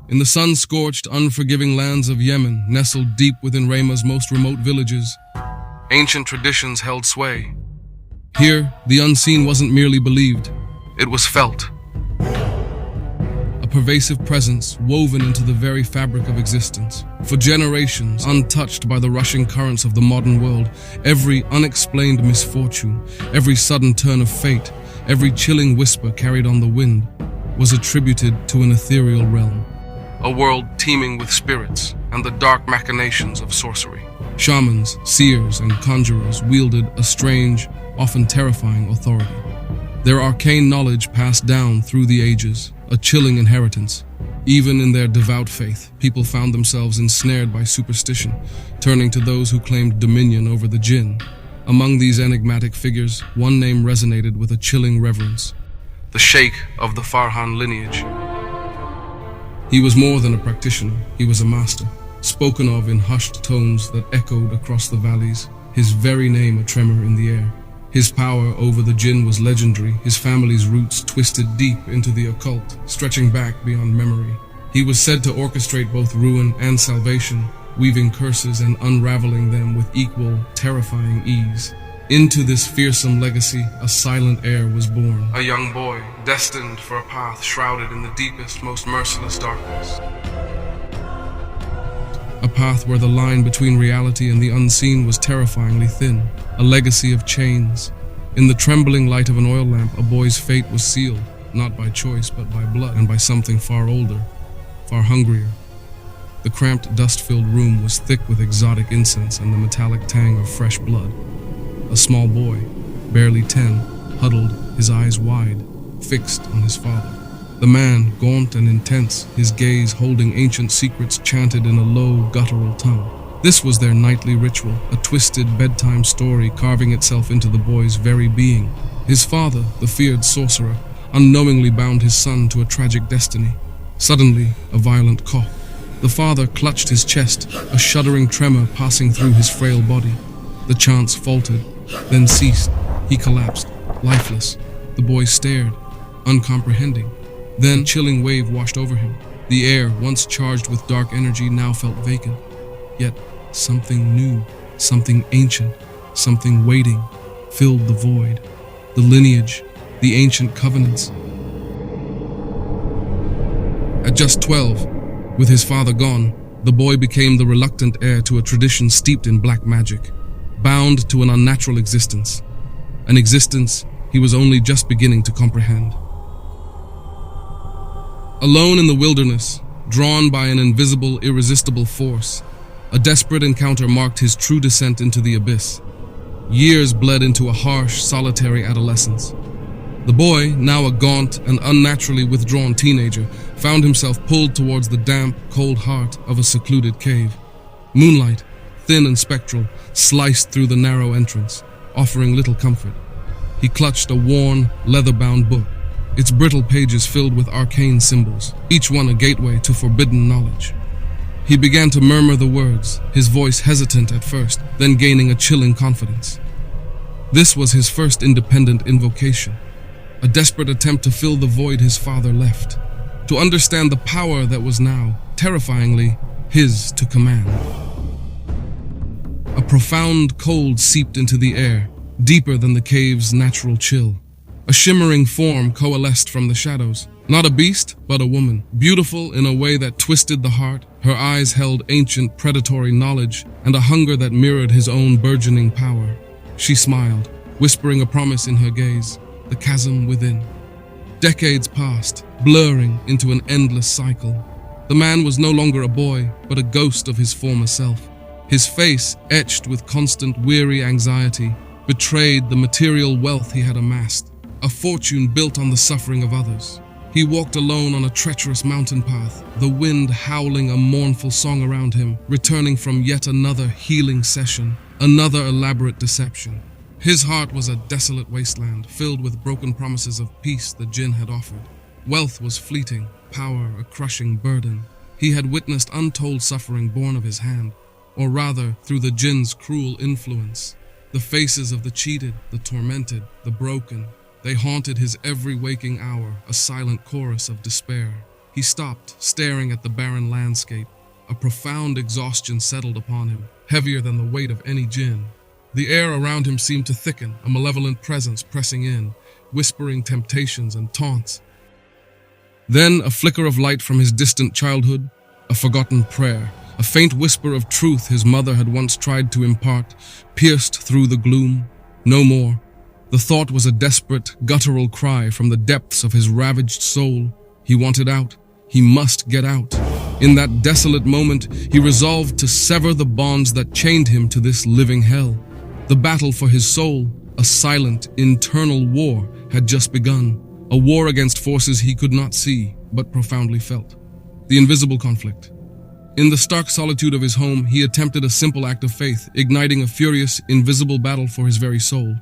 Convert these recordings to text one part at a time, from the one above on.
In the sun-scorched, unforgiving lands of Yemen, nestled deep within Rama's most remote villages, ancient traditions held sway. Here, the unseen wasn't merely believed, it was felt. A pervasive presence woven into the very fabric of existence. For generations, untouched by the rushing currents of the modern world, every unexplained misfortune, every sudden turn of fate, every chilling whisper carried on the wind, was attributed to an ethereal realm. A world teeming with spirits and the dark machinations of sorcery. Shamans, seers, and conjurers wielded a strange, often terrifying authority. Their arcane knowledge passed down through the ages, a chilling inheritance. Even in their devout faith, people found themselves ensnared by superstition, turning to those who claimed dominion over the jinn. Among these enigmatic figures, one name resonated with a chilling reverence: the Sheikh of the Farhan lineage. He was more than a practitioner, he was a master, spoken of in hushed tones that echoed across the valleys, his very name a tremor in the air. His power over the jinn was legendary, his family's roots twisted deep into the occult, stretching back beyond memory. He was said to orchestrate both ruin and salvation, weaving curses and unraveling them with equal, terrifying ease. Into this fearsome legacy, a silent heir was born. A young boy, destined for a path shrouded in the deepest, most merciless darkness. A path where the line between reality and the unseen was terrifyingly thin. A legacy of chains. In the trembling light of an oil lamp, a boy's fate was sealed, not by choice, but by blood, and by something far older, far hungrier. The cramped, dust-filled room was thick with exotic incense and the metallic tang of fresh blood. A small boy, barely 10, huddled, his eyes wide, fixed on his father. The man, gaunt and intense, his gaze holding ancient secrets, chanted in a low, guttural tongue. This was their nightly ritual, a twisted bedtime story carving itself into the boy's very being. His father, the feared sorcerer, unknowingly bound his son to a tragic destiny. Suddenly, a violent cough. The father clutched his chest, a shuddering tremor passing through his frail body. The chants faltered, then ceased. He collapsed, lifeless. The boy stared, uncomprehending. Then a chilling wave washed over him. The air, once charged with dark energy, now felt vacant. Yet something new, something ancient, something waiting, filled the void. The lineage, the ancient covenants. At just 12, with his father gone, the boy became the reluctant heir to a tradition steeped in black magic, bound to an unnatural existence, an existence he was only just beginning to comprehend. Alone in the wilderness, drawn by an invisible, irresistible force, a desperate encounter marked his true descent into the abyss. Years bled into a harsh, solitary adolescence. The boy, now a gaunt and unnaturally withdrawn teenager, found himself pulled towards the damp, cold heart of a secluded cave. Moonlight, thin and spectral, sliced through the narrow entrance, offering little comfort. He clutched a worn, leather-bound book, its brittle pages filled with arcane symbols, each one a gateway to forbidden knowledge. He began to murmur the words, his voice hesitant at first, then gaining a chilling confidence. This was his first independent invocation, a desperate attempt to fill the void his father left, to understand the power that was now, terrifyingly, his to command. A profound cold seeped into the air, deeper than the cave's natural chill. A shimmering form coalesced from the shadows. Not a beast, but a woman, beautiful in a way that twisted the heart. Her eyes held ancient predatory knowledge and a hunger that mirrored his own burgeoning power. She smiled, whispering a promise in her gaze, the chasm within. Decades passed, blurring into an endless cycle. The man was no longer a boy, but a ghost of his former self. His face, etched with constant, weary anxiety, betrayed the material wealth he had amassed, a fortune built on the suffering of others. He walked alone on a treacherous mountain path, the wind howling a mournful song around him, returning from yet another healing session, another elaborate deception. His heart was a desolate wasteland, filled with broken promises of peace the jinn had offered. Wealth was fleeting, power a crushing burden. He had witnessed untold suffering born of his hand, or rather, through the jinn's cruel influence. The faces of the cheated, the tormented, the broken, they haunted his every waking hour, a silent chorus of despair. He stopped, staring at the barren landscape. A profound exhaustion settled upon him, heavier than the weight of any jinn. The air around him seemed to thicken, a malevolent presence pressing in, whispering temptations and taunts. Then a flicker of light from his distant childhood, a forgotten prayer, a faint whisper of truth his mother had once tried to impart, pierced through the gloom. No more. The thought was a desperate, guttural cry from the depths of his ravaged soul. He wanted out. He must get out. In that desolate moment, he resolved to sever the bonds that chained him to this living hell. The battle for his soul, a silent, internal war, had just begun. A war against forces he could not see, but profoundly felt. The invisible conflict. In the stark solitude of his home, he attempted a simple act of faith, igniting a furious, invisible battle for his very soul.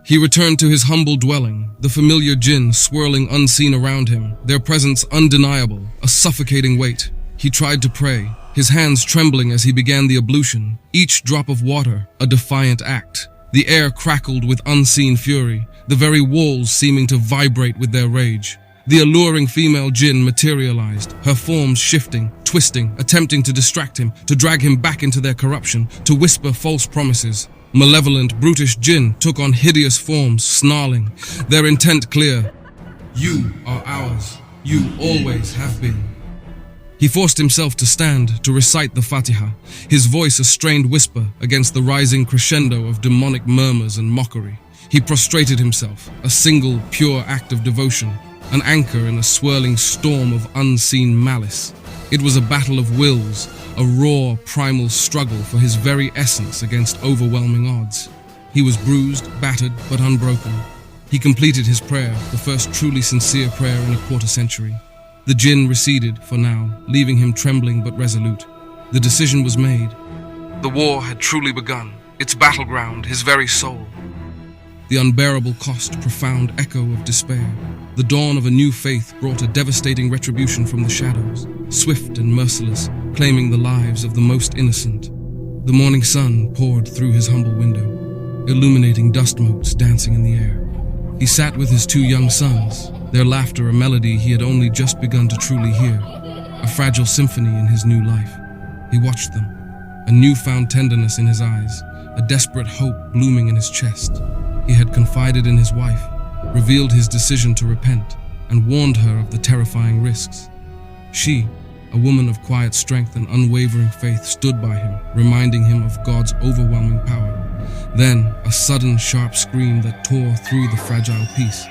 He returned to his humble dwelling, the familiar jinn swirling unseen around him, their presence undeniable, a suffocating weight. He tried to pray, his hands trembling as he began the ablution, each drop of water a defiant act. The air crackled with unseen fury, the very walls seeming to vibrate with their rage. The alluring female jinn materialized, her forms shifting, twisting, attempting to distract him, to drag him back into their corruption, to whisper false promises. Malevolent, brutish jinn took on hideous forms, snarling, their intent clear. You are ours. You always have been. He forced himself to stand, to recite the Fatiha, his voice a strained whisper against the rising crescendo of demonic murmurs and mockery. He prostrated himself, a single, pure act of devotion, an anchor in a swirling storm of unseen malice. It was a battle of wills, a raw, primal struggle for his very essence against overwhelming odds. He was bruised, battered, but unbroken. He completed his prayer, the first truly sincere prayer in a quarter century. The jinn receded, for now, leaving him trembling but resolute. The decision was made. The war had truly begun, its battleground, his very soul. The unbearable cost, profound echo of despair. The dawn of a new faith brought a devastating retribution from the shadows, swift and merciless, claiming the lives of the most innocent. The morning sun poured through his humble window, illuminating dust motes dancing in the air. He sat with his two young sons, their laughter a melody he had only just begun to truly hear, a fragile symphony in his new life. He watched them, a newfound tenderness in his eyes, a desperate hope blooming in his chest. He had confided in his wife, revealed his decision to repent, and warned her of the terrifying risks. She, a woman of quiet strength and unwavering faith, stood by him, reminding him of God's overwhelming power. Then, a sudden, sharp scream that tore through the fragile peace.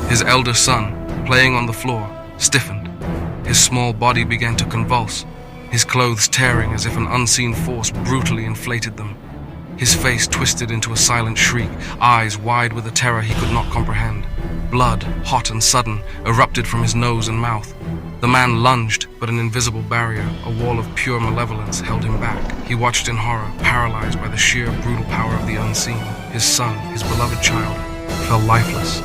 His elder son, playing on the floor, stiffened. His small body began to convulse, his clothes tearing as if an unseen force brutally inflated them. His face twisted into a silent shriek, eyes wide with a terror he could not comprehend. Blood, hot and sudden, erupted from his nose and mouth. The man lunged, but an invisible barrier, a wall of pure malevolence, held him back. He watched in horror, paralyzed by the sheer, brutal power of the unseen. His son, his beloved child, fell lifeless.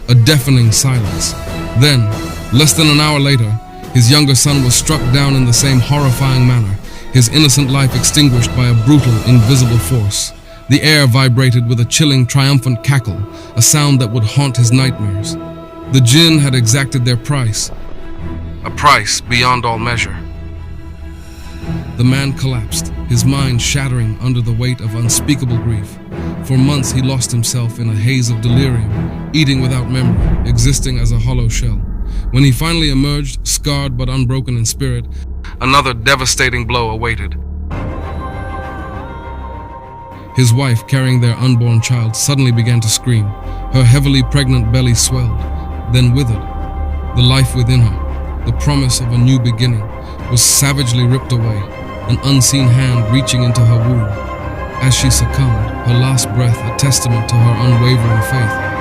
A deafening silence. Then, less than an hour later, his younger son was struck down in the same horrifying manner, his innocent life extinguished by a brutal, invisible force. The air vibrated with a chilling, triumphant cackle, a sound that would haunt his nightmares. The jinn had exacted their price, a price beyond all measure. The man collapsed, his mind shattering under the weight of unspeakable grief. For months he lost himself in a haze of delirium, eating without memory, existing as a hollow shell. When he finally emerged, scarred but unbroken in spirit, another devastating blow awaited. His wife, carrying their unborn child, suddenly began to scream. Her heavily pregnant belly swelled, then withered. The life within her, the promise of a new beginning, was savagely ripped away, an unseen hand reaching into her womb. As she succumbed, her last breath a testament to her unwavering faith.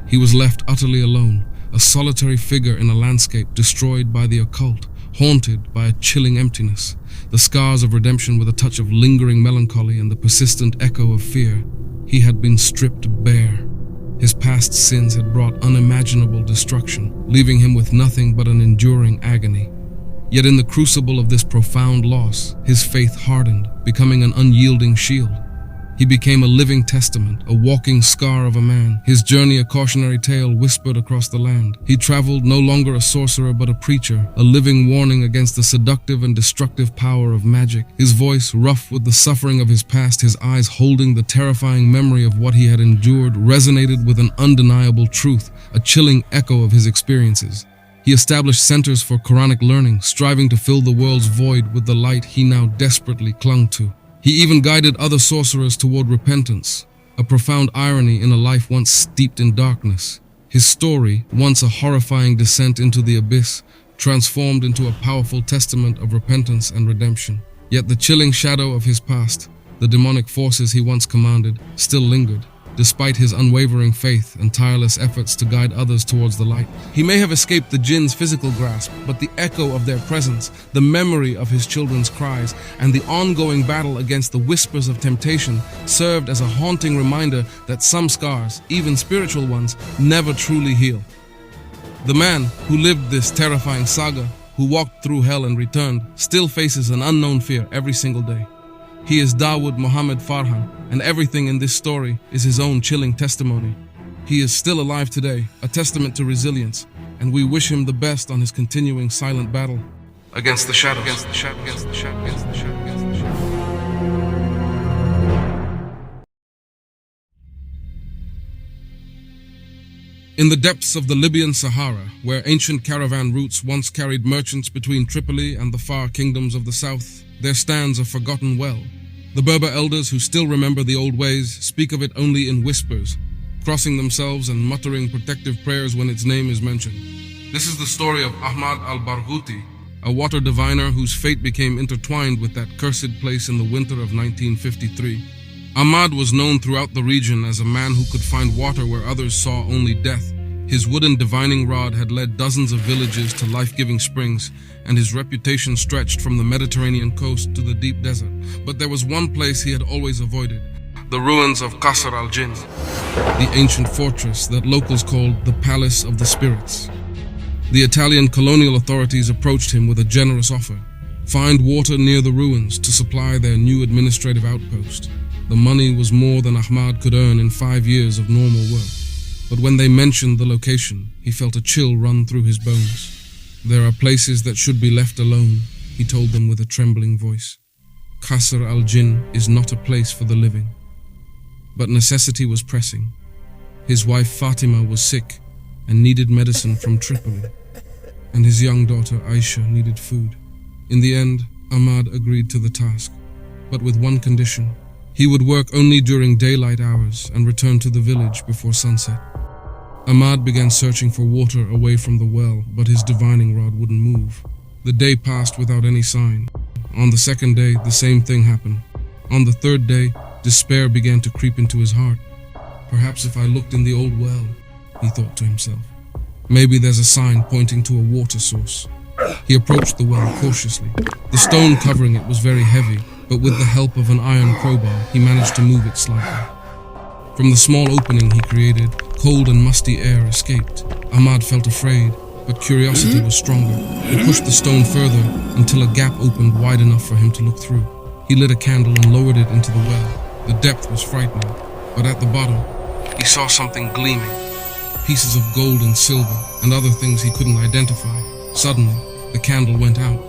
He was left utterly alone, a solitary figure in a landscape destroyed by the occult, haunted by a chilling emptiness, the scars of redemption with a touch of lingering melancholy and the persistent echo of fear. He had been stripped bare. His past sins had brought unimaginable destruction, leaving him with nothing but an enduring agony. Yet in the crucible of this profound loss, his faith hardened, becoming an unyielding shield. He became a living testament, a walking scar of a man. His journey a cautionary tale whispered across the land. He traveled no longer a sorcerer but a preacher, a living warning against the seductive and destructive power of magic. His voice, rough with the suffering of his past, his eyes holding the terrifying memory of what he had endured, resonated with an undeniable truth, a chilling echo of his experiences. He established centers for Quranic learning, striving to fill the world's void with the light he now desperately clung to. He even guided other sorcerers toward repentance, a profound irony in a life once steeped in darkness. His story, once a horrifying descent into the abyss, transformed into a powerful testament of repentance and redemption. Yet the chilling shadow of his past, the demonic forces he once commanded, still lingered, despite his unwavering faith and tireless efforts to guide others towards the light. He may have escaped the jinn's physical grasp, but the echo of their presence, the memory of his children's cries, and the ongoing battle against the whispers of temptation served as a haunting reminder that some scars, even spiritual ones, never truly heal. The man who lived this terrifying saga, who walked through hell and returned, still faces an unknown fear every single day. He is Dawood Muhammad Farhan, and everything in this story is his own chilling testimony. He is still alive today, a testament to resilience, and we wish him the best on his continuing silent battle against the shadows. In the depths of the Libyan Sahara, where ancient caravan routes once carried merchants between Tripoli and the far kingdoms of the south, there stands a forgotten well. The Berber elders who still remember the old ways speak of it only in whispers, crossing themselves and muttering protective prayers when its name is mentioned. This is the story of Ahmad al-Barghouti, a water diviner whose fate became intertwined with that cursed place in the winter of 1953. Ahmad was known throughout the region as a man who could find water where others saw only death. His wooden divining rod had led dozens of villages to life-giving springs, and his reputation stretched from the Mediterranean coast to the deep desert. But there was one place he had always avoided: the ruins of Qasr al-Jinn, the ancient fortress that locals called the Palace of the Spirits. The Italian colonial authorities approached him with a generous offer: find water near the ruins to supply their new administrative outpost. The money was more than Ahmad could earn in 5 years of normal work. But when they mentioned the location, he felt a chill run through his bones. There are places that should be left alone, he told them with a trembling voice. Qasr al-Jinn is not a place for the living. But necessity was pressing. His wife Fatima was sick and needed medicine from Tripoli, and his young daughter Aisha needed food. In the end, Ahmad agreed to the task, but with one condition. He would work only during daylight hours and return to the village before sunset. Ahmad began searching for water away from the well, but his divining rod wouldn't move. The day passed without any sign. On the second day, the same thing happened. On the third day, despair began to creep into his heart. Perhaps if I looked in the old well, he thought to himself. Maybe there's a sign pointing to a water source. He approached the well cautiously. The stone covering it was very heavy, but with the help of an iron crowbar, he managed to move it slightly. From the small opening he created, cold and musty air escaped. Ahmad felt afraid, but curiosity was stronger. He pushed the stone further until a gap opened wide enough for him to look through. He lit a candle and lowered it into the well. The depth was frightening, but at the bottom, he saw something gleaming. Pieces of gold and silver, and other things he couldn't identify. Suddenly, the candle went out,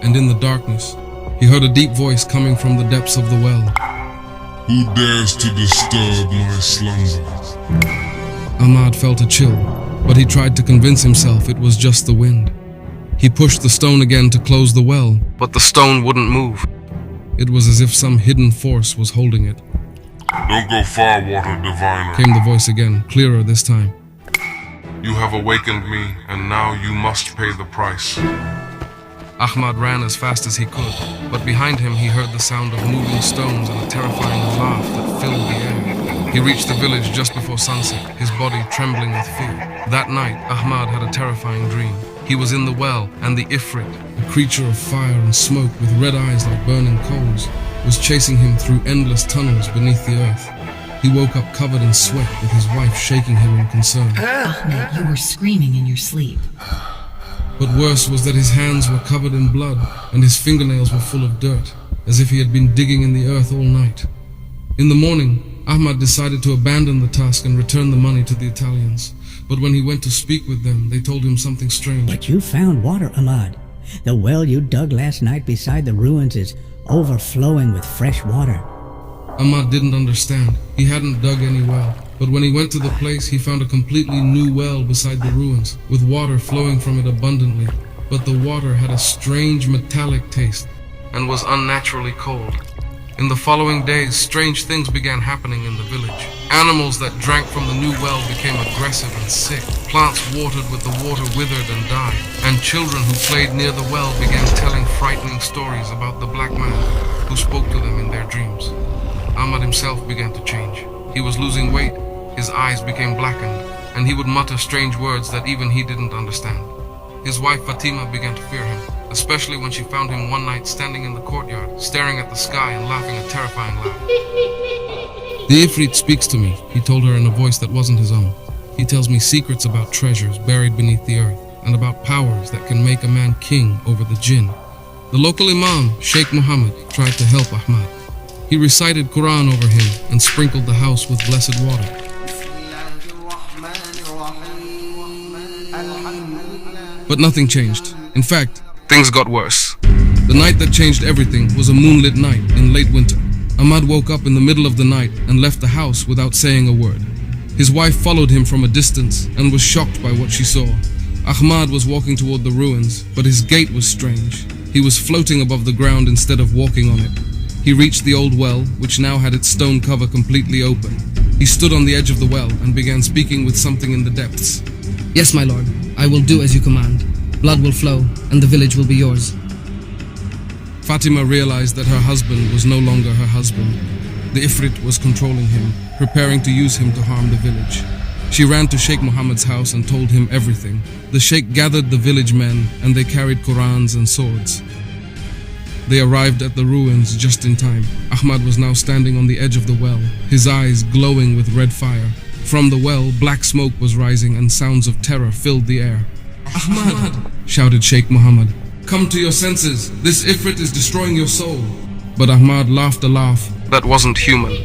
and in the darkness, he heard a deep voice coming from the depths of the well. Who dares to disturb my slumber? Ahmad felt a chill, but he tried to convince himself it was just the wind. He pushed the stone again to close the well, but the stone wouldn't move. It was as if some hidden force was holding it. Don't go far, water diviner, came the voice again, clearer this time. You have awakened me, and now you must pay the price. Ahmad ran as fast as he could, but behind him he heard the sound of moving stones and a terrifying laugh that filled the air. He reached the village just before sunset, his body trembling with fear. That night, Ahmad had a terrifying dream. He was in the well, and the Ifrit, a creature of fire and smoke with red eyes like burning coals, was chasing him through endless tunnels beneath the earth. He woke up covered in sweat with his wife shaking him in concern. Ahmed, you were screaming in your sleep. But worse was that his hands were covered in blood and his fingernails were full of dirt, as if he had been digging in the earth all night. In the morning, Ahmad decided to abandon the task and return the money to the Italians. But when he went to speak with them, they told him something strange. But you found water, Ahmad. The well you dug last night beside the ruins is overflowing with fresh water. Ahmad didn't understand. He hadn't dug any well. But when he went to the place, he found a completely new well beside the ruins, with water flowing from it abundantly. But the water had a strange metallic taste and was unnaturally cold. In the following days, strange things began happening in the village. Animals that drank from the new well became aggressive and sick. Plants watered with the water withered and died. And children who played near the well began telling frightening stories about the black man who spoke to them in their dreams. Ahmad himself began to change. He was losing weight, his eyes became blackened, and he would mutter strange words that even he didn't understand. His wife Fatima began to fear him, especially when she found him one night standing in the courtyard, staring at the sky and laughing a terrifying laugh. The Ifrit speaks to me, he told her in a voice that wasn't his own. He tells me secrets about treasures buried beneath the earth, and about powers that can make a man king over the jinn. The local imam, Sheikh Muhammad, tried to help Ahmad. He recited Quran over him and sprinkled the house with blessed water. But nothing changed. In fact, things got worse. The night that changed everything was a moonlit night in late winter. Ahmad woke up in the middle of the night and left the house without saying a word. His wife followed him from a distance and was shocked by what she saw. Ahmad was walking toward the ruins, but his gait was strange. He was floating above the ground instead of walking on it. He reached the old well, which now had its stone cover completely open. He stood on the edge of the well and began speaking with something in the depths. Yes, my lord, I will do as you command. Blood will flow, and the village will be yours. Fatima realized that her husband was no longer her husband. The Ifrit was controlling him, preparing to use him to harm the village. She ran to Sheikh Muhammad's house and told him everything. The Sheikh gathered the village men, and they carried Qurans and swords. They arrived at the ruins just in time. Ahmad was now standing on the edge of the well, his eyes glowing with red fire. From the well, black smoke was rising and sounds of terror filled the air. "Ahmad!" shouted Sheikh Muhammad. "Come to your senses. This Ifrit is destroying your soul." But Ahmad laughed a laugh that wasn't human.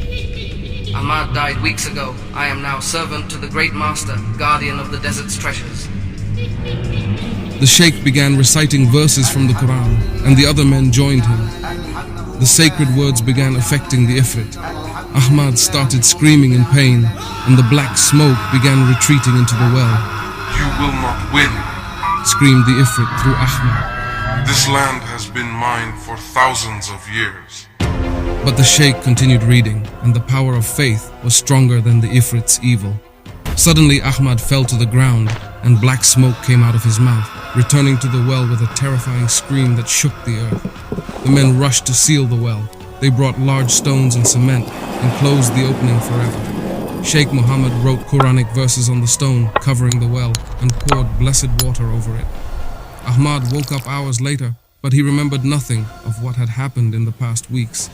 Ahmad died weeks ago. I am now servant to the great master, guardian of the desert's treasures. The Sheikh began reciting verses from the Quran, and the other men joined him. The sacred words began affecting the Ifrit. Ahmad started screaming in pain, and the black smoke began retreating into the well. You will not win. Screamed the Ifrit through Ahmad. This land has been mine for thousands of years. But the Sheikh continued reading, and the power of faith was stronger than the Ifrit's evil. Suddenly Ahmad fell to the ground, and black smoke came out of his mouth, returning to the well with a terrifying scream that shook the earth. The men rushed to seal the well. They brought large stones and cement and closed the opening forever. Sheikh Muhammad wrote Quranic verses on the stone covering the well and poured blessed water over it. Ahmad woke up hours later, but he remembered nothing of what had happened in the past weeks.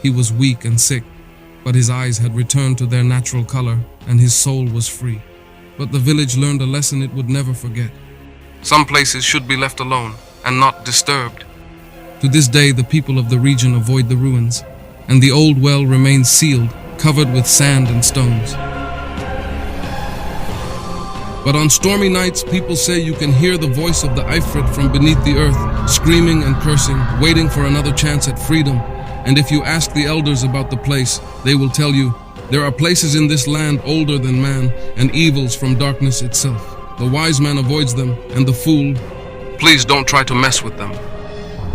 He was weak and sick, but his eyes had returned to their natural color and his soul was free. But the village learned a lesson it would never forget. Some places should be left alone and not disturbed. To this day, the people of the region avoid the ruins, and the old well remains sealed, covered with sand and stones. But on stormy nights, people say you can hear the voice of the Ifrit from beneath the earth, screaming and cursing, waiting for another chance at freedom. And if you ask the elders about the place, they will tell you, there are places in this land older than man, and evils from darkness itself. The wise man avoids them, and the fool, please don't try to mess with them.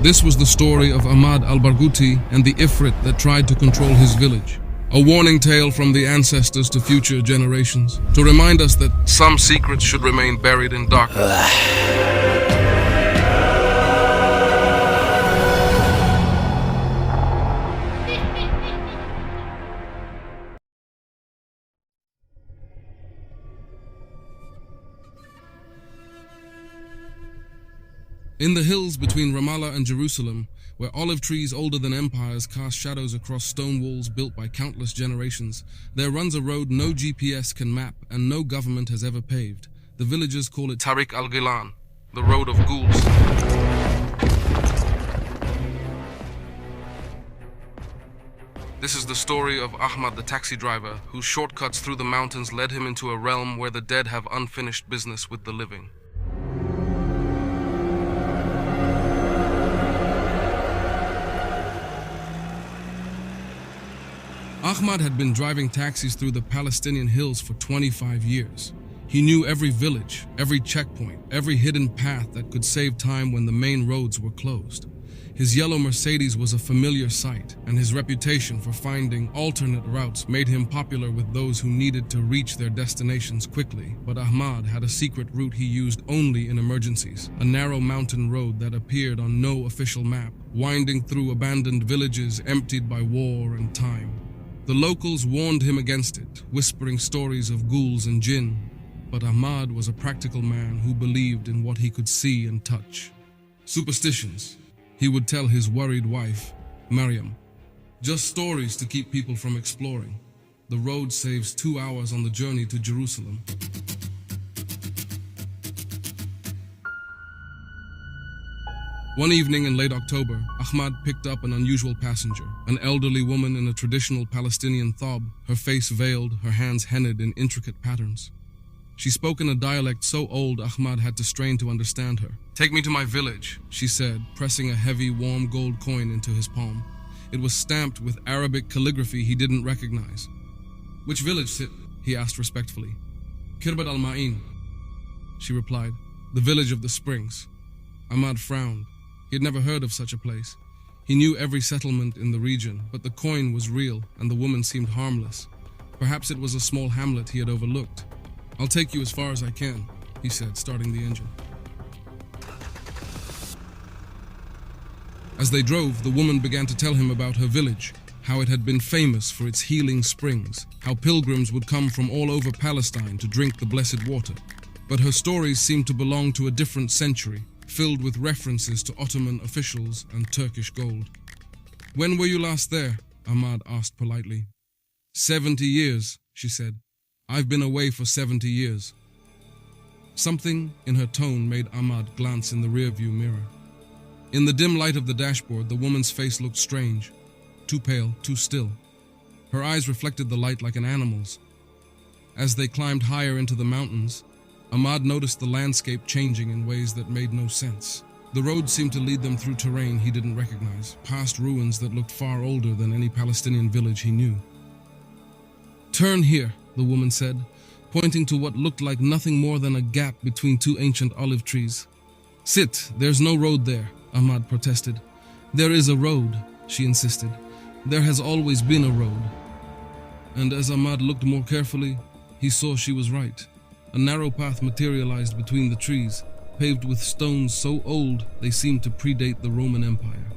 This was the story of Ahmad al-Barghouti and the Ifrit that tried to control his village. A warning tale from the ancestors to future generations, to remind us that some secrets should remain buried in darkness. In the hills between Ramallah and Jerusalem, where olive trees older than empires cast shadows across stone walls built by countless generations, there runs a road no GPS can map and no government has ever paved. The villagers call it Tariq al-Ghilan, the road of ghouls. This This is the story of Ahmad the taxi driver, whose shortcuts through the mountains led him into a realm where the dead have unfinished business with the living. Ahmad had been driving taxis through the Palestinian hills for 25 years. He knew every village, every checkpoint, every hidden path that could save time when the main roads were closed. His yellow Mercedes was a familiar sight, and his reputation for finding alternate routes made him popular with those who needed to reach their destinations quickly. But Ahmad had a secret route he used only in emergencies, a narrow mountain road that appeared on no official map, winding through abandoned villages emptied by war and time. The locals warned him against it, whispering stories of ghouls and jinn, but Ahmad was a practical man who believed in what he could see and touch. Superstitions, he would tell his worried wife, Mariam. Just stories to keep people from exploring. The road saves 2 hours on the journey to Jerusalem. One evening in late October, Ahmad picked up an unusual passenger, an elderly woman in a traditional Palestinian thob, her face veiled, her hands henna'd in intricate patterns. She spoke in a dialect so old Ahmad had to strain to understand her. "Take me to my village," she said, pressing a heavy, warm gold coin into his palm. It was stamped with Arabic calligraphy he didn't recognize. "Which village, Sit?" he asked respectfully. "Kirbat al-Ma'in," she replied. "The village of the springs." Ahmad frowned. He had never heard of such a place. He knew every settlement in the region, but the coin was real and the woman seemed harmless. Perhaps it was a small hamlet he had overlooked. "I'll take you as far as I can," he said, starting the engine. As they drove, the woman began to tell him about her village, how it had been famous for its healing springs, how pilgrims would come from all over Palestine to drink the blessed water. But her stories seemed to belong to a different century, filled with references to Ottoman officials and Turkish gold. "When were you last there?" Ahmad asked politely. 70 years, she said. "I've been away for 70 years. Something in her tone made Ahmad glance in the rearview mirror. In the dim light of the dashboard, the woman's face looked strange, too pale, too still. Her eyes reflected the light like an animal's. As they climbed higher into the mountains, Ahmad noticed the landscape changing in ways that made no sense. The road seemed to lead them through terrain he didn't recognize, past ruins that looked far older than any Palestinian village he knew. "Turn here," the woman said, pointing to what looked like nothing more than a gap between two ancient olive trees. "Sit, there's no road there," Ahmad protested. "There is a road," she insisted. "There has always been a road." And as Ahmad looked more carefully, he saw she was right. A narrow path materialized between the trees, paved with stones so old they seemed to predate the Roman Empire.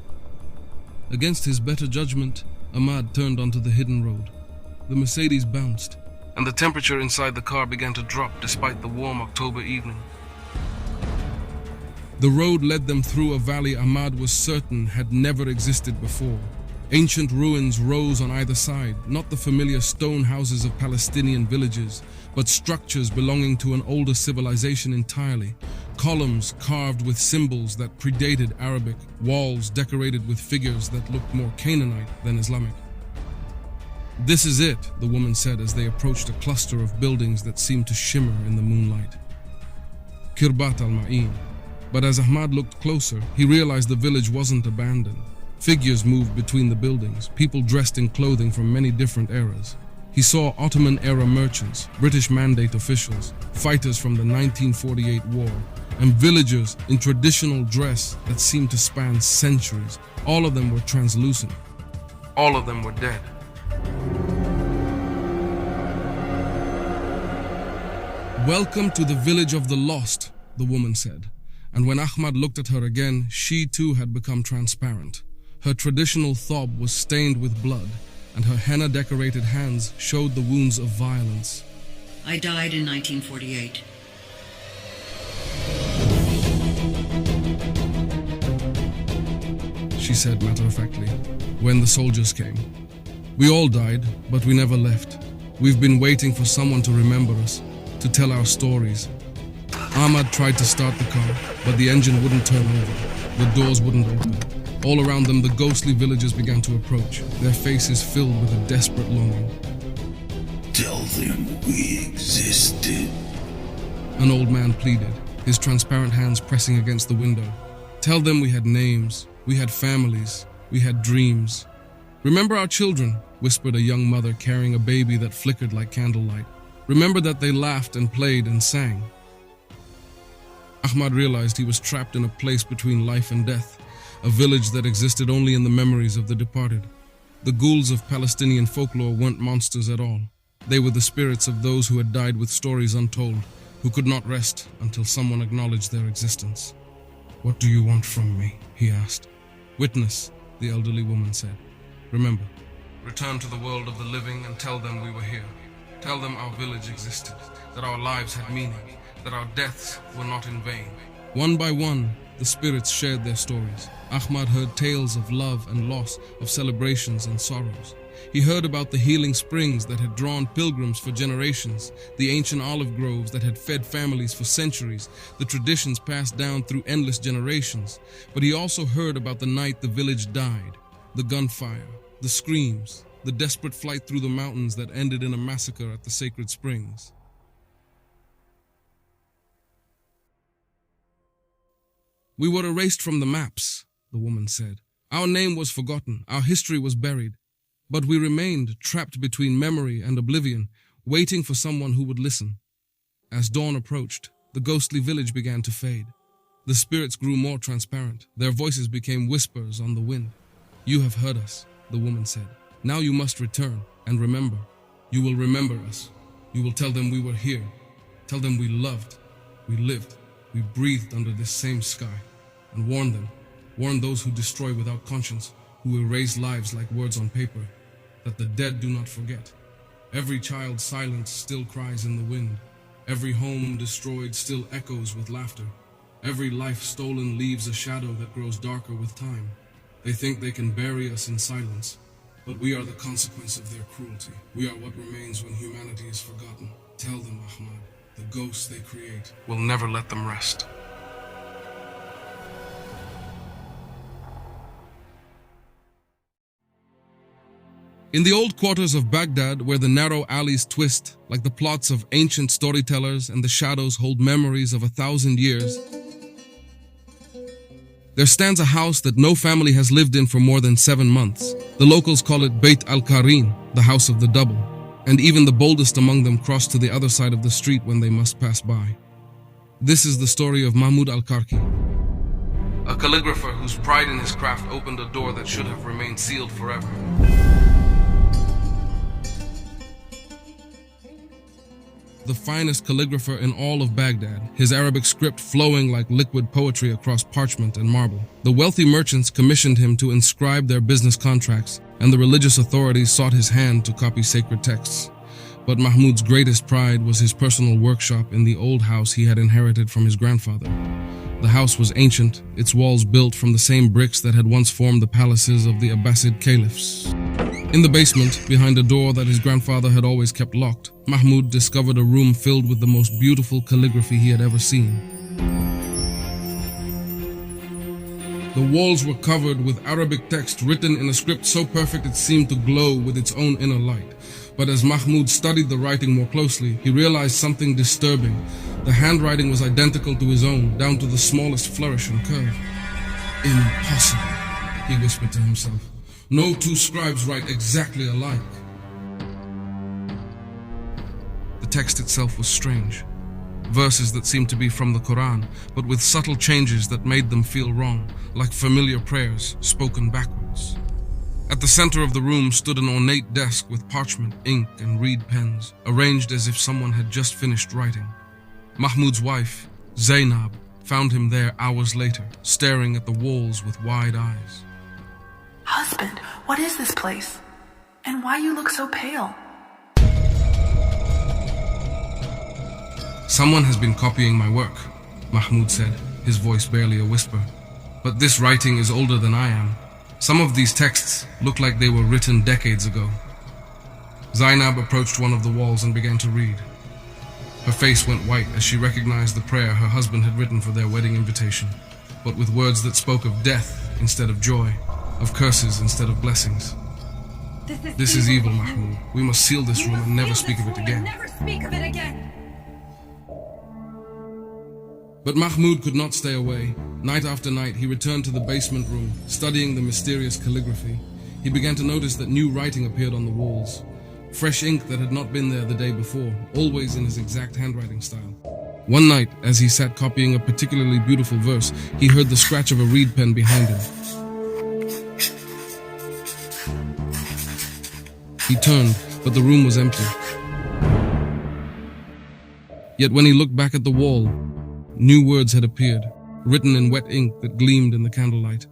Against his better judgment, Ahmad turned onto the hidden road. The Mercedes bounced, and the temperature inside the car began to drop despite the warm October evening. The road led them through a valley Ahmad was certain had never existed before. Ancient ruins rose on either side, not the familiar stone houses of Palestinian villages, but structures belonging to an older civilization entirely. Columns carved with symbols that predated Arabic, walls decorated with figures that looked more Canaanite than Islamic. "This is it," the woman said as they approached a cluster of buildings that seemed to shimmer in the moonlight. Kirbat al-Ma'in. But as Ahmad looked closer, he realized the village wasn't abandoned. Figures moved between the buildings, people dressed in clothing from many different eras. He saw Ottoman-era merchants, British Mandate officials, fighters from the 1948 war, and villagers in traditional dress that seemed to span centuries. All of them were translucent. All of them were dead. "Welcome to the village of the lost," the woman said. And when Ahmad looked at her again, she too had become transparent. Her traditional thob was stained with blood, and her henna-decorated hands showed the wounds of violence. I died in 1948. She said matter-of-factly, when the soldiers came. "We all died, but we never left. We've been waiting for someone to remember us, to tell our stories." Ahmad tried to start the car, but the engine wouldn't turn over. The doors wouldn't open. All around them, the ghostly villagers began to approach, their faces filled with a desperate longing. Tell them we existed. An old man pleaded, his transparent hands pressing against the window. Tell them we had names, we had families, we had dreams. Remember our children, whispered a young mother carrying a baby that flickered like candlelight. Remember that they laughed and played and sang. Ahmad realized he was trapped in a place between life and death, a village that existed only in the memories of the departed. The ghouls of Palestinian folklore weren't monsters at all. They were the spirits of those who had died with stories untold, who could not rest until someone acknowledged their existence. What do you want from me? He asked. Witness, the elderly woman said. Remember, return to the world of the living and tell them we were here. Tell them our village existed, that our lives had meaning, that our deaths were not in vain. One by one, the spirits shared their stories. Ahmad heard tales of love and loss, of celebrations and sorrows. He heard about the healing springs that had drawn pilgrims for generations, the ancient olive groves that had fed families for centuries, the traditions passed down through endless generations. But he also heard about the night the village died, the gunfire, the screams, the desperate flight through the mountains that ended in a massacre at the sacred springs. We were erased from the maps, the woman said. Our name was forgotten, our history was buried. But we remained trapped between memory and oblivion, waiting for someone who would listen. As dawn approached, the ghostly village began to fade. The spirits grew more transparent. Their voices became whispers on the wind. You have heard us, the woman said. Now you must return, and remember. You will remember us. You will tell them we were here. Tell them we loved, we lived, we breathed under this same sky. And warn them, warn those who destroy without conscience, who erase lives like words on paper, that the dead do not forget. Every child silenced still cries in the wind. Every home destroyed still echoes with laughter. Every life stolen leaves a shadow that grows darker with time. They think they can bury us in silence, but we are the consequence of their cruelty. We are what remains when humanity is forgotten. Tell them, Ahmad, the ghosts they create will never let them rest. In the old quarters of Baghdad, where the narrow alleys twist like the plots of ancient storytellers and the shadows hold memories of 1,000 years, there stands a house that no family has lived in for more than 7 months. The locals call it Beit al-Karin, the house of the double, and even the boldest among them cross to the other side of the street when they must pass by. This is the story of Mahmud al-Karki, a calligrapher whose pride in his craft opened a door that should have remained sealed forever. The finest calligrapher in all of Baghdad, his Arabic script flowing like liquid poetry across parchment and marble. The wealthy merchants commissioned him to inscribe their business contracts, and the religious authorities sought his hand to copy sacred texts. But Mahmud's greatest pride was his personal workshop in the old house he had inherited from his grandfather. The house was ancient, its walls built from the same bricks that had once formed the palaces of the Abbasid caliphs. In the basement, behind a door that his grandfather had always kept locked, Mahmud discovered a room filled with the most beautiful calligraphy he had ever seen. The walls were covered with Arabic text written in a script so perfect it seemed to glow with its own inner light. But as Mahmud studied the writing more closely, he realized something disturbing. The handwriting was identical to his own, down to the smallest flourish and curve. Impossible, he whispered to himself. No two scribes write exactly alike. The text itself was strange. Verses that seemed to be from the Quran, but with subtle changes that made them feel wrong, like familiar prayers spoken backwards. At the center of the room stood an ornate desk with parchment, ink, and reed pens, arranged as if someone had just finished writing. Mahmud's wife, Zainab, found him there hours later, staring at the walls with wide eyes. Husband, what is this place? And why you look so pale? Someone has been copying my work, Mahmud said, his voice barely a whisper. But this writing is older than I am. Some of these texts look like they were written decades ago. Zainab approached one of the walls and began to read. Her face went white as she recognized the prayer her husband had written for their wedding invitation, but with words that spoke of death instead of joy, of curses instead of blessings. This is evil, Mahmoud. We must seal this room and never speak of it again. But Mahmoud could not stay away. Night after night, he returned to the basement room, studying the mysterious calligraphy. He began to notice that new writing appeared on the walls. Fresh ink that had not been there the day before, always in his exact handwriting style. One night, as he sat copying a particularly beautiful verse, he heard the scratch of a reed pen behind him. He turned, but the room was empty. Yet when he looked back at the wall, new words had appeared, written in wet ink that gleamed in the candlelight.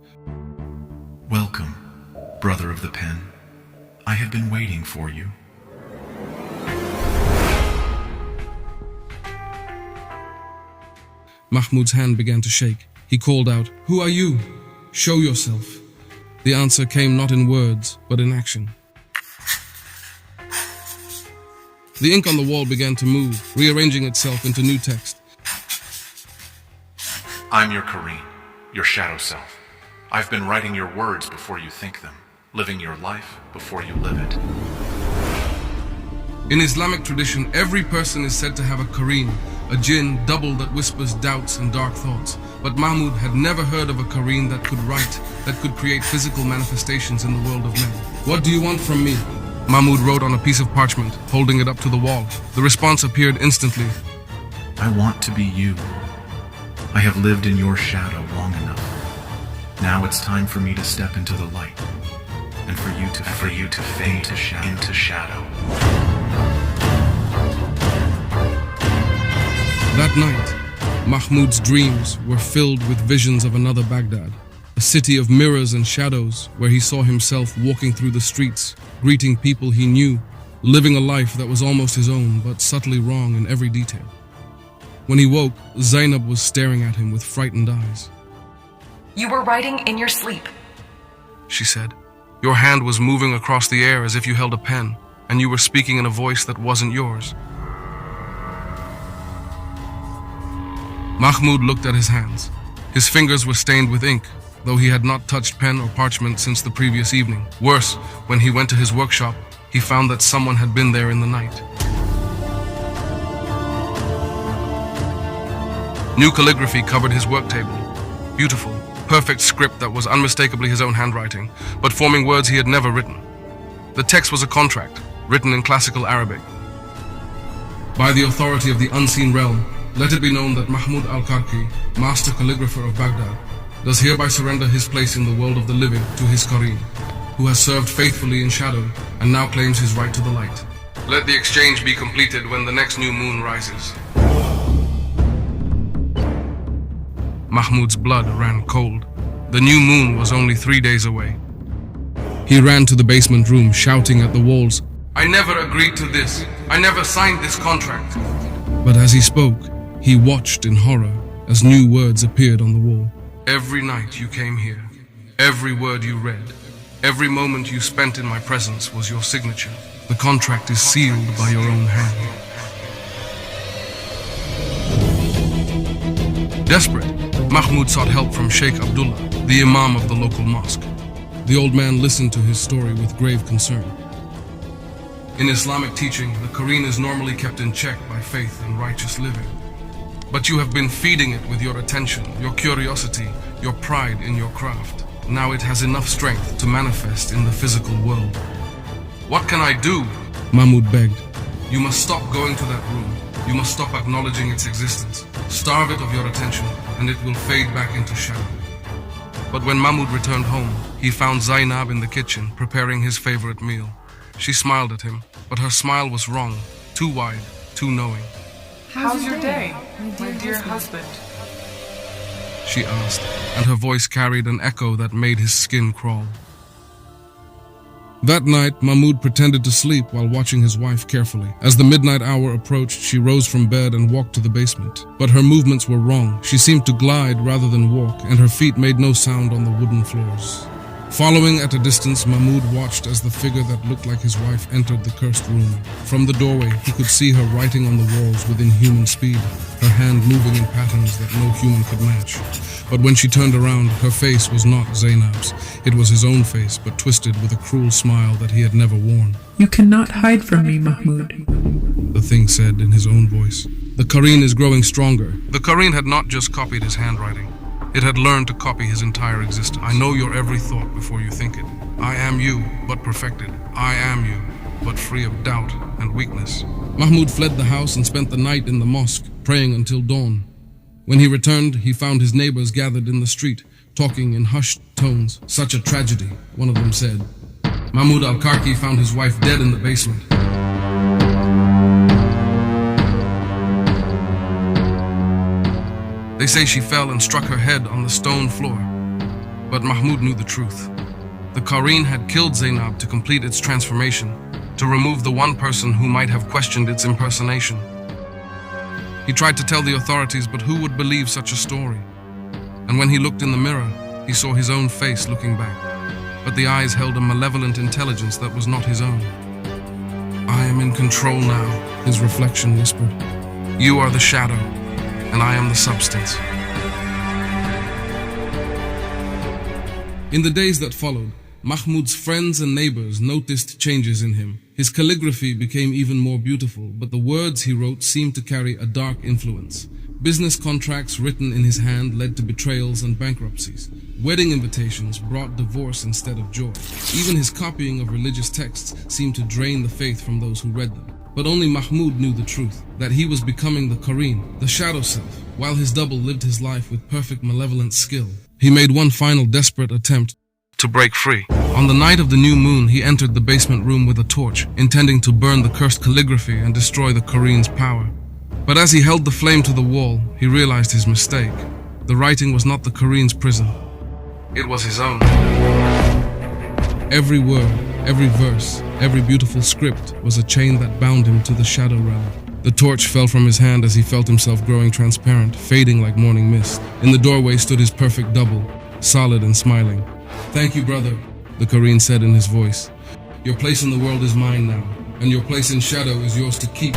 Welcome, brother of the pen. I have been waiting for you. Mahmoud's hand began to shake. He called out, "Who are you? Show yourself." The answer came not in words, but in action. The ink on the wall began to move, rearranging itself into new text. I'm your Kareen, your shadow self. I've been writing your words before you think them, living your life before you live it. In Islamic tradition, every person is said to have a Kareen, a jinn double that whispers doubts and dark thoughts. But Mahmoud had never heard of a Kareen that could write, that could create physical manifestations in the world of men. "What do you want from me?" Mahmoud wrote on a piece of parchment, holding it up to the wall. The response appeared instantly. I want to be you. I have lived in your shadow long enough. Now it's time for me to step into the light, and for you to fade into shadow. That night, Mahmoud's dreams were filled with visions of another Baghdad, a city of mirrors and shadows where he saw himself walking through the streets, greeting people he knew, living a life that was almost his own but subtly wrong in every detail. When he woke, Zainab was staring at him with frightened eyes. "You were writing in your sleep," she said. "Your hand was moving across the air as if you held a pen, and you were speaking in a voice that wasn't yours." Mahmoud looked at his hands. His fingers were stained with ink, though he had not touched pen or parchment since the previous evening. Worse, when he went to his workshop, he found that someone had been there in the night. New calligraphy covered his work table. Beautiful, perfect script that was unmistakably his own handwriting, but forming words he had never written. The text was a contract, written in classical Arabic. "By the authority of the unseen realm, let it be known that Mahmoud al-Karki, master calligrapher of Baghdad, does hereby surrender his place in the world of the living to his Kareen, who has served faithfully in shadow and now claims his right to the light. Let the exchange be completed when the next new moon rises." Mahmoud's blood ran cold. The new moon was only 3 days away. He ran to the basement room, shouting at the walls, "I never agreed to this. I never signed this contract." But as he spoke, he watched in horror as new words appeared on the wall. "Every night you came here, every word you read, every moment you spent in my presence was your signature. The contract is sealed by your own hand." Desperate, Mahmoud sought help from Sheikh Abdullah, the imam of the local mosque. The old man listened to his story with grave concern. In Islamic teaching, the Kareen is normally kept in check by faith and righteous living. But you have been feeding it with your attention, your curiosity, your pride in your craft. Now it has enough strength to manifest in the physical world. "What can I do?" Mahmoud begged. "You must stop going to that room. You must stop acknowledging its existence. Starve it of your attention, and it will fade back into shadow." But when Mahmoud returned home, he found Zainab in the kitchen preparing his favorite meal. She smiled at him, but her smile was wrong, too wide, too knowing. How's your day, my dear husband? She asked, and her voice carried an echo that made his skin crawl. That night, Mahmoud pretended to sleep while watching his wife carefully. As the midnight hour approached, she rose from bed and walked to the basement. But her movements were wrong. She seemed to glide rather than walk, and her feet made no sound on the wooden floors. Following at a distance, Mahmud watched as the figure that looked like his wife entered the cursed room. From the doorway, he could see her writing on the walls with inhuman speed, her hand moving in patterns that no human could match. But when she turned around, her face was not Zainab's. It was his own face, but twisted with a cruel smile that he had never worn. You cannot hide from me, Mahmud, the thing said in his own voice. The Qareen is growing stronger. The Qareen had not just copied his handwriting. It had learned to copy his entire existence. I know your every thought before you think it. I am you, but perfected. I am you, but free of doubt and weakness. Mahmud fled the house and spent the night in the mosque, praying until dawn. When he returned, he found his neighbors gathered in the street, talking in hushed tones. Such a tragedy, one of them said. Mahmud al-Karki found his wife dead in the basement. They say she fell and struck her head on the stone floor. But Mahmud knew the truth. The Qareen had killed Zainab to complete its transformation, to remove the one person who might have questioned its impersonation. He tried to tell the authorities, but who would believe such a story? And when he looked in the mirror, he saw his own face looking back. But the eyes held a malevolent intelligence that was not his own. I am in control now, his reflection whispered. You are the shadow, and I am the substance. In the days that followed, Mahmud's friends and neighbors noticed changes in him. His calligraphy became even more beautiful, but the words he wrote seemed to carry a dark influence. Business contracts written in his hand led to betrayals and bankruptcies. Wedding invitations brought divorce instead of joy. Even his copying of religious texts seemed to drain the faith from those who read them. But only Mahmud knew the truth, that he was becoming the Qareen, the shadow self, while his double lived his life with perfect malevolent skill. He made one final desperate attempt to break free. On the night of the new moon, he entered the basement room with a torch, intending to burn the cursed calligraphy and destroy the Qareen's power. But as he held the flame to the wall, he realized his mistake. The writing was not the Qareen's prison. It was his own. Every word, every verse, every beautiful script was a chain that bound him to the shadow realm. The torch fell from his hand as he felt himself growing transparent, fading like morning mist. In the doorway stood his perfect double, solid and smiling. Thank you, brother, the Qareen said in his voice. Your place in the world is mine now, and your place in shadow is yours to keep.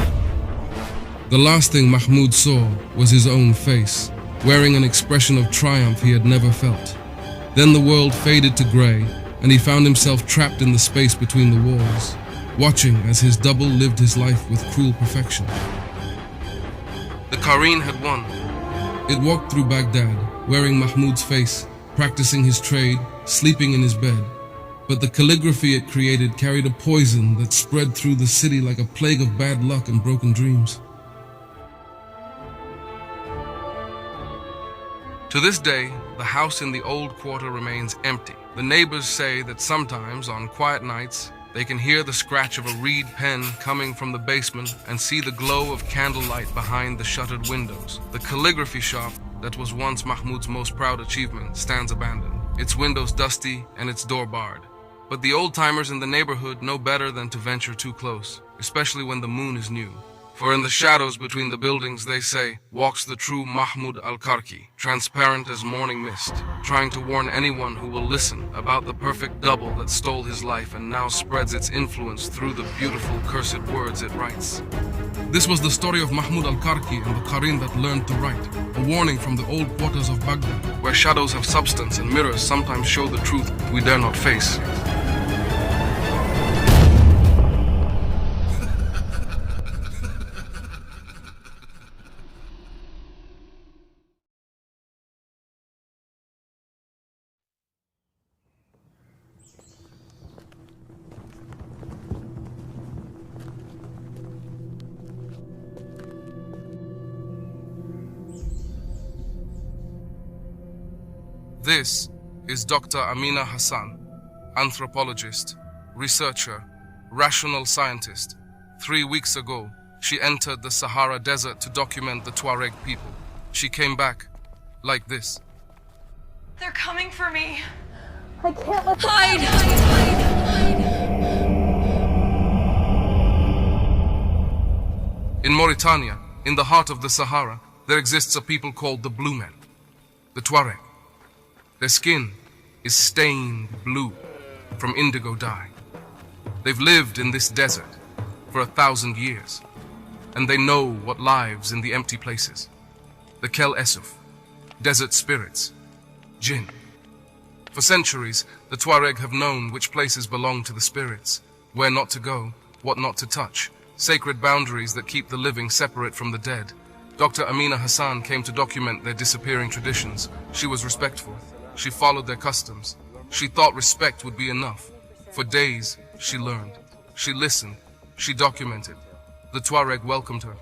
The last thing Mahmud saw was his own face, wearing an expression of triumph he had never felt. Then the world faded to gray, and he found himself trapped in the space between the walls, watching as his double lived his life with cruel perfection. The Qareen had won. It walked through Baghdad, wearing Mahmud's face, practicing his trade, sleeping in his bed. But the calligraphy it created carried a poison that spread through the city like a plague of bad luck and broken dreams. To this day, the house in the old quarter remains empty. The neighbors say that sometimes, on quiet nights, they can hear the scratch of a reed pen coming from the basement and see the glow of candlelight behind the shuttered windows. The calligraphy shop that was once Mahmud's most proud achievement stands abandoned, its windows dusty and its door barred. But the old-timers in the neighborhood know better than to venture too close, especially when the moon is new. For in the shadows between the buildings, they say, walks the true Mahmud al-Karki, transparent as morning mist, trying to warn anyone who will listen about the perfect double that stole his life and now spreads its influence through the beautiful cursed words it writes. This was the story of Mahmud al-Karki and the Qareen that learned to write, a warning from the old quarters of Baghdad, where shadows have substance and mirrors sometimes show the truth we dare not face. This is Dr. Amina Hassan, anthropologist, researcher, rational scientist. 3 weeks ago, she entered the Sahara Desert to document the Tuareg people. She came back like this. They're coming for me. I can't let them Hide! In Mauritania, in the heart of the Sahara, there exists a people called the Blue Men, the Tuareg. Their skin is stained blue from indigo dye. They've lived in this desert for 1,000 years, and they know what lives in the empty places. The Kel Esuf, desert spirits, jinn. For centuries, the Tuareg have known which places belong to the spirits, where not to go, what not to touch, sacred boundaries that keep the living separate from the dead. Dr. Amina Hassan came to document their disappearing traditions. She was respectful. She followed their customs. She thought respect would be enough. For days, she learned. She listened. She documented. The Tuareg welcomed her.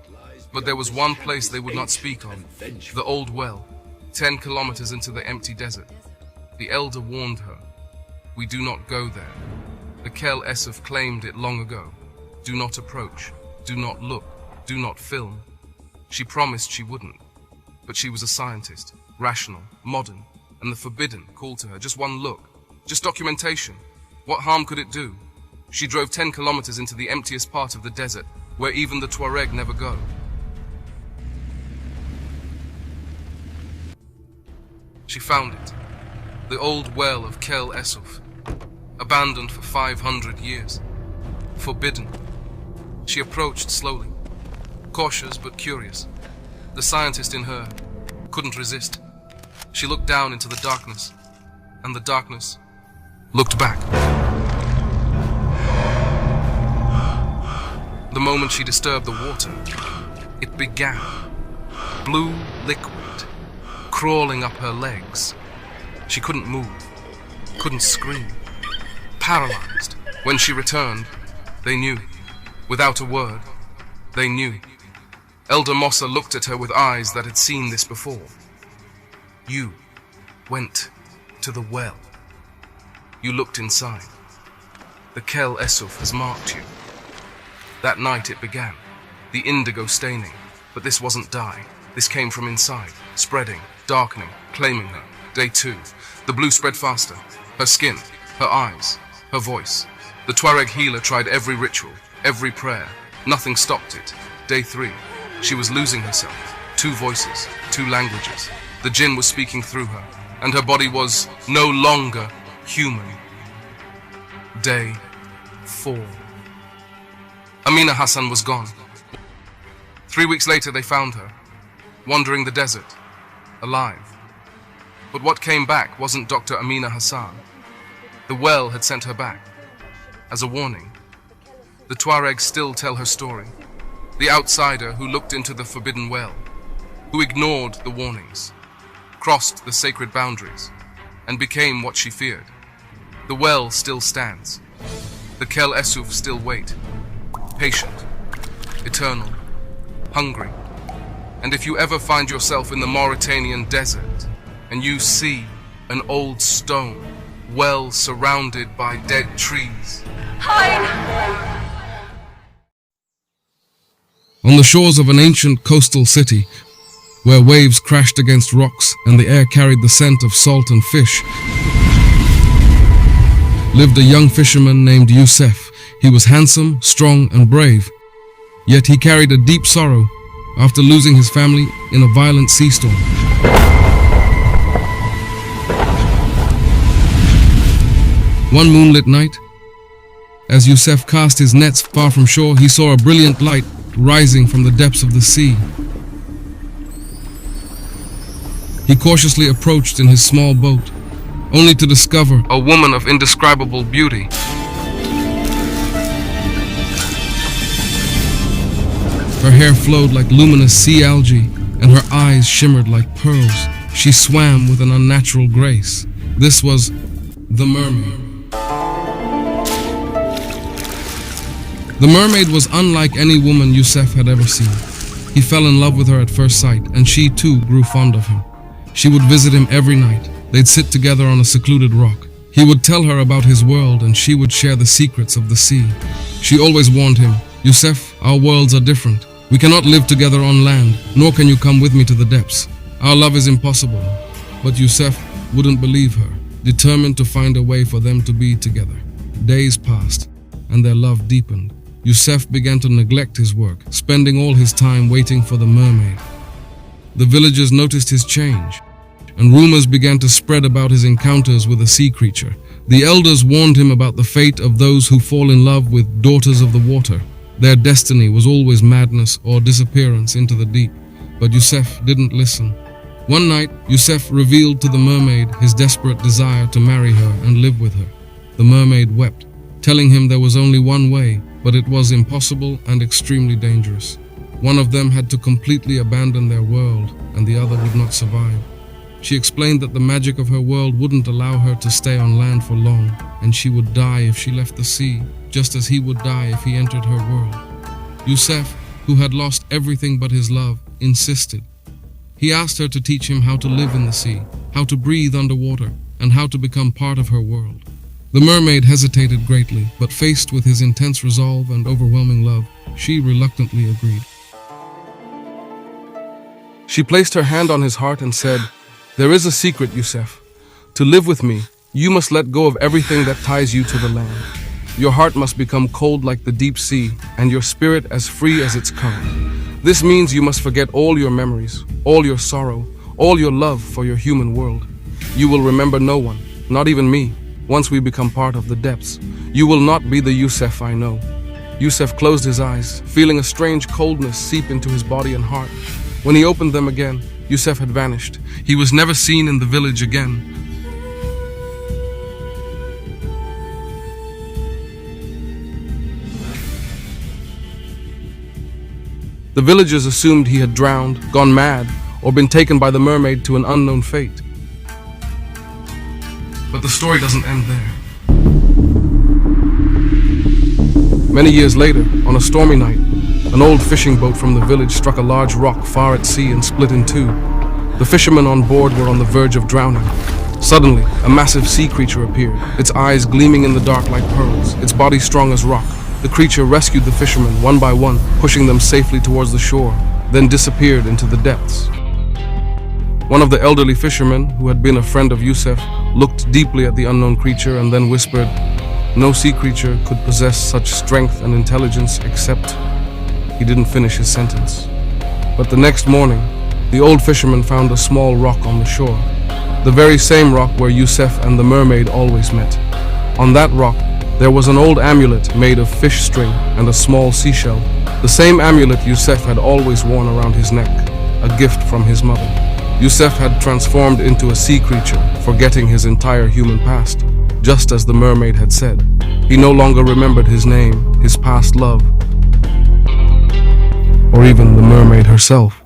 But there was one place they would not speak of. The old well, 10 kilometers into the empty desert. The elder warned her, "We do not go there." The Kel Esuf claimed it long ago. Do not approach. Do not look. Do not film. She promised she wouldn't. But she was a scientist, rational, modern, and the forbidden called to her. Just one look. Just documentation. What harm could it do? She drove 10 kilometers into the emptiest part of the desert, where even the Tuareg never go. She found it. The old well of Kel Esuf. Abandoned for 500 years. Forbidden. She approached slowly. Cautious but curious. The scientist in her couldn't resist. She looked down into the darkness, and the darkness looked back. The moment she disturbed the water, it began. Blue liquid, crawling up her legs. She couldn't move, couldn't scream, paralyzed. When she returned, they knew. Without a word, they knew. Elder Mossa looked at her with eyes that had seen this before. You went to the well. You looked inside. The Kel Esuf has marked you. That night it began, the indigo staining. But this wasn't dye. This came from inside, spreading, darkening, claiming her. Day 2, the blue spread faster. Her skin, her eyes, her voice. The Tuareg healer tried every ritual, every prayer. Nothing stopped it. Day 3, she was losing herself. 2 voices, 2 languages. The jinn was speaking through her, and her body was no longer human. Day 4. Amina Hassan was gone. 3 weeks later they found her, wandering the desert, alive. But what came back wasn't Dr. Amina Hassan. The well had sent her back, as a warning. The Tuaregs still tell her story. The outsider who looked into the forbidden well, who ignored the warnings, crossed the sacred boundaries, and became what she feared. The well still stands. The Kel Esuf still wait, patient, eternal, hungry. And if you ever find yourself in the Mauritanian desert, and you see an old stone well surrounded by dead trees, Hide! On the shores of an ancient coastal city, where waves crashed against rocks and the air carried the scent of salt and fish, lived a young fisherman named Youssef. He was handsome, strong, and brave, yet he carried a deep sorrow after losing his family in a violent sea storm. One moonlit night, as Youssef cast his nets far from shore, he saw a brilliant light rising from the depths of the sea. He cautiously approached in his small boat, only to discover a woman of indescribable beauty. Her hair flowed like luminous sea algae, and her eyes shimmered like pearls. She swam with an unnatural grace. This was the mermaid. The mermaid was unlike any woman Youssef had ever seen. He fell in love with her at first sight, and she too grew fond of him. She would visit him every night. They'd sit together on a secluded rock. He would tell her about his world, and she would share the secrets of the sea. She always warned him, "Youssef, our worlds are different. We cannot live together on land, nor can you come with me to the depths. Our love is impossible." But Youssef wouldn't believe her, determined to find a way for them to be together. Days passed, and their love deepened. Youssef began to neglect his work, spending all his time waiting for the mermaid. The villagers noticed his change. and rumors began to spread about his encounters with a sea creature. The elders warned him about the fate of those who fall in love with daughters of the water. Their destiny was always madness or disappearance into the deep. But Yusef didn't listen. One night, Yusef revealed to the mermaid his desperate desire to marry her and live with her. The mermaid wept, telling him there was only one way, but it was impossible and extremely dangerous. One of them had to completely abandon their world, and the other would not survive. She explained that the magic of her world wouldn't allow her to stay on land for long, and she would die if she left the sea, just as he would die if he entered her world. Yusef, who had lost everything but his love, insisted. He asked her to teach him how to live in the sea, how to breathe underwater, and how to become part of her world. The mermaid hesitated greatly, but faced with his intense resolve and overwhelming love, she reluctantly agreed. She placed her hand on his heart and said, "There is a secret, Yusef. To live with me, you must let go of everything that ties you to the land. Your heart must become cold like the deep sea, and your spirit as free as its current. This means you must forget all your memories, all your sorrow, all your love for your human world. You will remember no one, not even me, once we become part of the depths. You will not be the Yusef I know." Yusef closed his eyes, feeling a strange coldness seep into his body and heart. When he opened them again, Yusef had vanished. He was never seen in the village again. The villagers assumed he had drowned, gone mad, or been taken by the mermaid to an unknown fate. But the story doesn't end there. Many years later, on a stormy night, an old fishing boat from the village struck a large rock far at sea and split in two. The fishermen on board were on the verge of drowning. Suddenly, a massive sea creature appeared, its eyes gleaming in the dark like pearls, its body strong as rock. The creature rescued the fishermen one by one, pushing them safely towards the shore, then disappeared into the depths. One of the elderly fishermen, who had been a friend of Yusef, looked deeply at the unknown creature and then whispered, "No sea creature could possess such strength and intelligence except..." He didn't finish his sentence. But the next morning, the old fisherman found a small rock on the shore, the very same rock where Yusef and the mermaid always met. On that rock, there was an old amulet made of fish string and a small seashell, the same amulet Yusef had always worn around his neck, a gift from his mother. Yusef had transformed into a sea creature, forgetting his entire human past, just as the mermaid had said. He no longer remembered his name, his past love, or even the mermaid herself.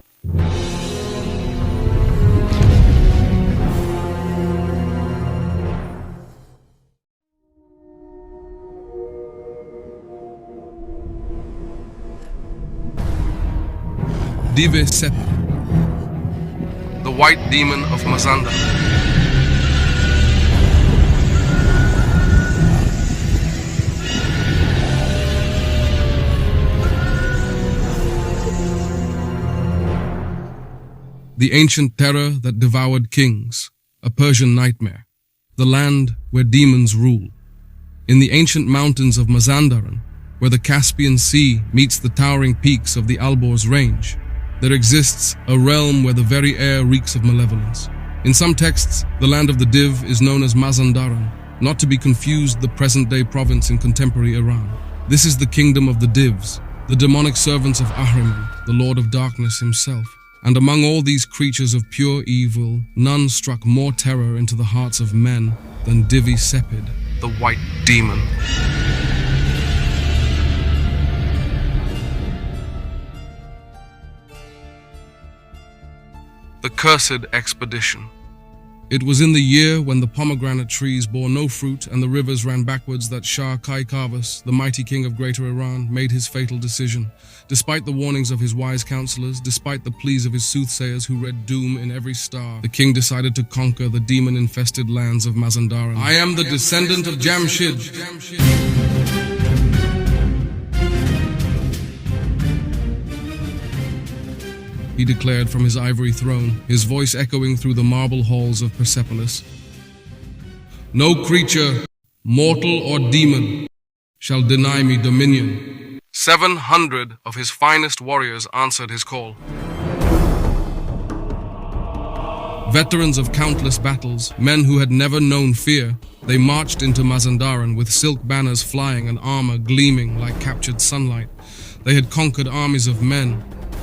Dive Sep, the white demon of Mazanda. The ancient terror that devoured kings, a Persian nightmare, the land where demons rule. In the ancient mountains of Mazandaran, where the Caspian Sea meets the towering peaks of the Alborz Range, there exists a realm where the very air reeks of malevolence. In some texts, the land of the Div is known as Mazandaran, not to be confused the present-day province in contemporary Iran. This is the kingdom of the Divs, the demonic servants of Ahriman, the Lord of Darkness himself. And among all these creatures of pure evil, none struck more terror into the hearts of men than Divi Sepid, the white demon. The Cursed Expedition. It was in the year when the pomegranate trees bore no fruit and the rivers ran backwards that Shah Kaikavas, the mighty king of Greater Iran, made his fatal decision. Despite the warnings of his wise counselors, despite the pleas of his soothsayers who read doom in every star, the king decided to conquer the demon-infested lands of Mazandaran. I am the descendant of Jamshid. He declared from his ivory throne, his voice echoing through the marble halls of Persepolis. No creature, mortal or demon, shall deny me dominion. 700 of his finest warriors answered his call. Veterans of countless battles, men who had never known fear, they marched into Mazandaran with silk banners flying and armor gleaming like captured sunlight. They had conquered armies of men.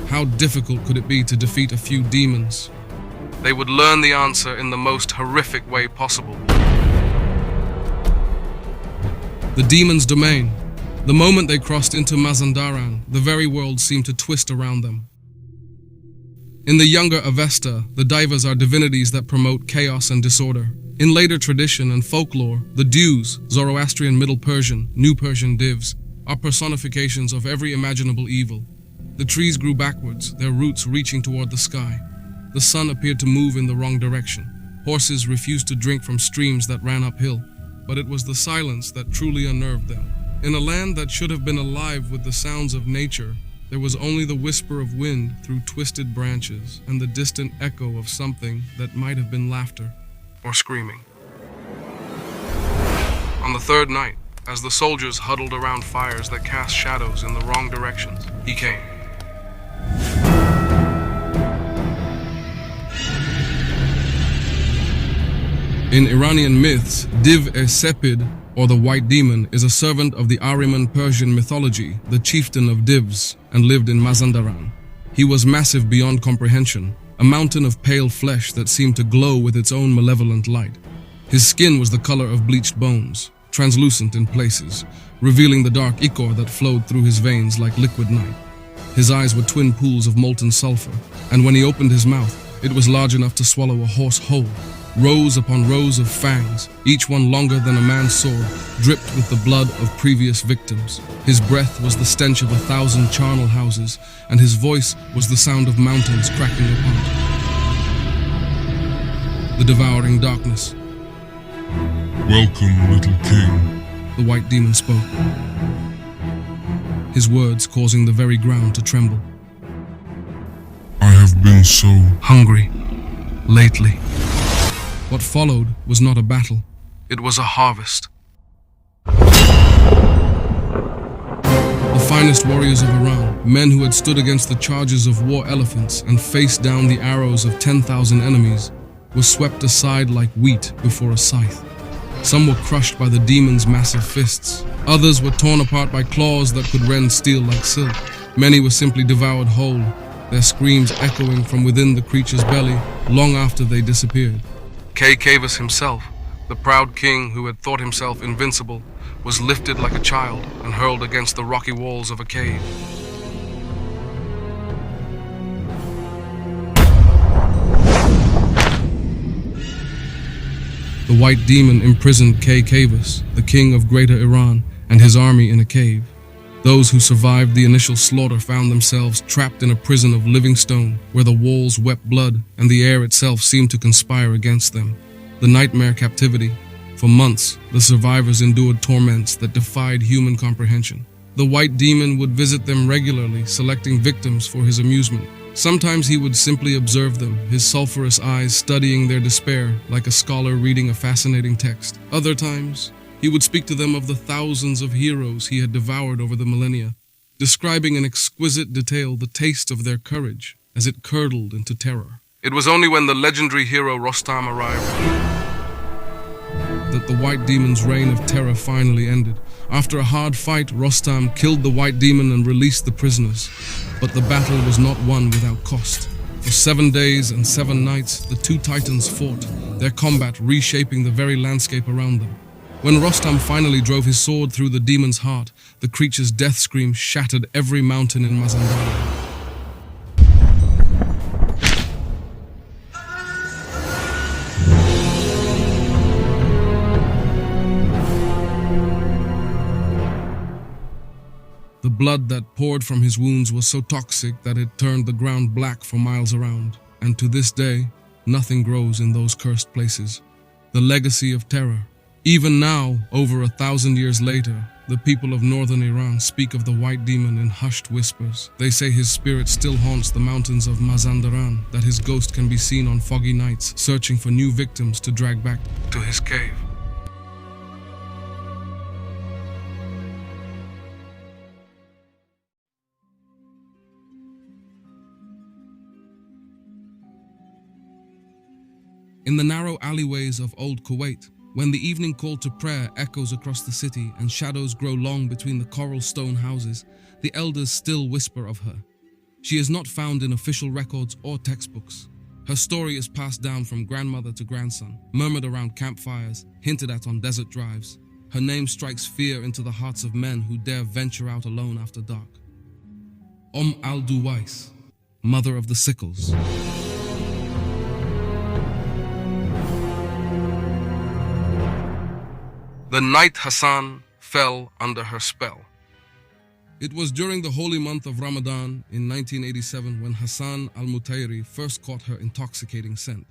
How difficult could it be to defeat a few demons? They would learn the answer in the most horrific way possible. The demon's domain. The moment they crossed into Mazandaran, the very world seemed to twist around them. In the younger Avesta, the divas are divinities that promote chaos and disorder. In later tradition and folklore, the Dews, Zoroastrian Middle Persian, New Persian divs, are personifications of every imaginable evil. The trees grew backwards, their roots reaching toward the sky. The sun appeared to move in the wrong direction. Horses refused to drink from streams that ran uphill, but it was the silence that truly unnerved them. In a land that should have been alive with the sounds of nature, there was only the whisper of wind through twisted branches and the distant echo of something that might have been laughter or screaming. On the third night, as the soldiers huddled around fires that cast shadows in the wrong directions, he came. In Iranian myths, Div-e-Sepid, or the White Demon, is a servant of the Ahriman Persian mythology, the chieftain of Divs, and lived in Mazandaran. He was massive beyond comprehension, a mountain of pale flesh that seemed to glow with its own malevolent light. His skin was the color of bleached bones, translucent in places, revealing the dark ichor that flowed through his veins like liquid night. His eyes were twin pools of molten sulfur, and when he opened his mouth, it was large enough to swallow a horse whole. Rows upon rows of fangs, each one longer than a man's sword, dripped with the blood of previous victims. His breath was the stench of 1,000 charnel houses, and his voice was the sound of mountains cracking apart. The devouring darkness. Welcome, little king. The white demon spoke, his words causing the very ground to tremble. I have been so hungry lately. What followed was not a battle, it was a harvest. The finest warriors of Iran, men who had stood against the charges of war elephants and faced down the arrows of 10,000 enemies, were swept aside like wheat before a scythe. Some were crushed by the demon's massive fists. Others were torn apart by claws that could rend steel like silk. Many were simply devoured whole, their screams echoing from within the creature's belly long after they disappeared. Cavus himself, the proud king who had thought himself invincible, was lifted like a child and hurled against the rocky walls of a cave. The white demon imprisoned Cavus, the king of Greater Iran, and his army in a cave. Those who survived the initial slaughter found themselves trapped in a prison of living stone, where the walls wept blood and the air itself seemed to conspire against them. The nightmare captivity. For months, the survivors endured torments that defied human comprehension. The white demon would visit them regularly, selecting victims for his amusement. Sometimes he would simply observe them, his sulphurous eyes studying their despair like a scholar reading a fascinating text. Other times, he would speak to them of the thousands of heroes he had devoured over the millennia, describing in exquisite detail the taste of their courage as it curdled into terror. It was only when the legendary hero Rostam arrived that the white demon's reign of terror finally ended. After a hard fight, Rostam killed the white demon and released the prisoners. But the battle was not won without cost. For 7 days and 7 nights, the two titans fought, their combat reshaping the very landscape around them. When Rostam finally drove his sword through the demon's heart, the creature's death scream shattered every mountain in Mazandaran. The blood that poured from his wounds was so toxic that it turned the ground black for miles around, and to this day, nothing grows in those cursed places. The legacy of terror. Even now, over 1,000 years later, the people of northern Iran speak of the white demon in hushed whispers. They say his spirit still haunts the mountains of Mazandaran, that his ghost can be seen on foggy nights, searching for new victims to drag back to his cave. In the narrow alleyways of Old Kuwait, when the evening call to prayer echoes across the city and shadows grow long between the coral stone houses, the elders still whisper of her. She is not found in official records or textbooks. Her story is passed down from grandmother to grandson, murmured around campfires, hinted at on desert drives. Her name strikes fear into the hearts of men who dare venture out alone after dark. al-Duwais, mother of the sickles. The night Hassan fell under her spell. It was during the holy month of Ramadan in 1987 when Hassan al-Mutayri first caught her intoxicating scent.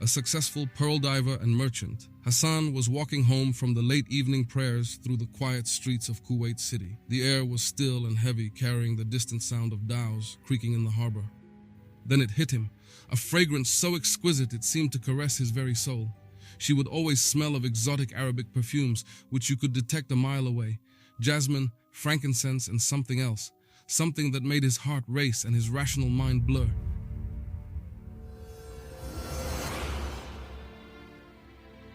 A successful pearl diver and merchant, Hassan was walking home from the late evening prayers through the quiet streets of Kuwait City. The air was still and heavy, carrying the distant sound of dhows creaking in the harbor. Then it hit him, a fragrance so exquisite it seemed to caress his very soul. She would always smell of exotic Arabic perfumes, which you could detect a mile away. Jasmine, frankincense, and something else. Something that made his heart race and his rational mind blur.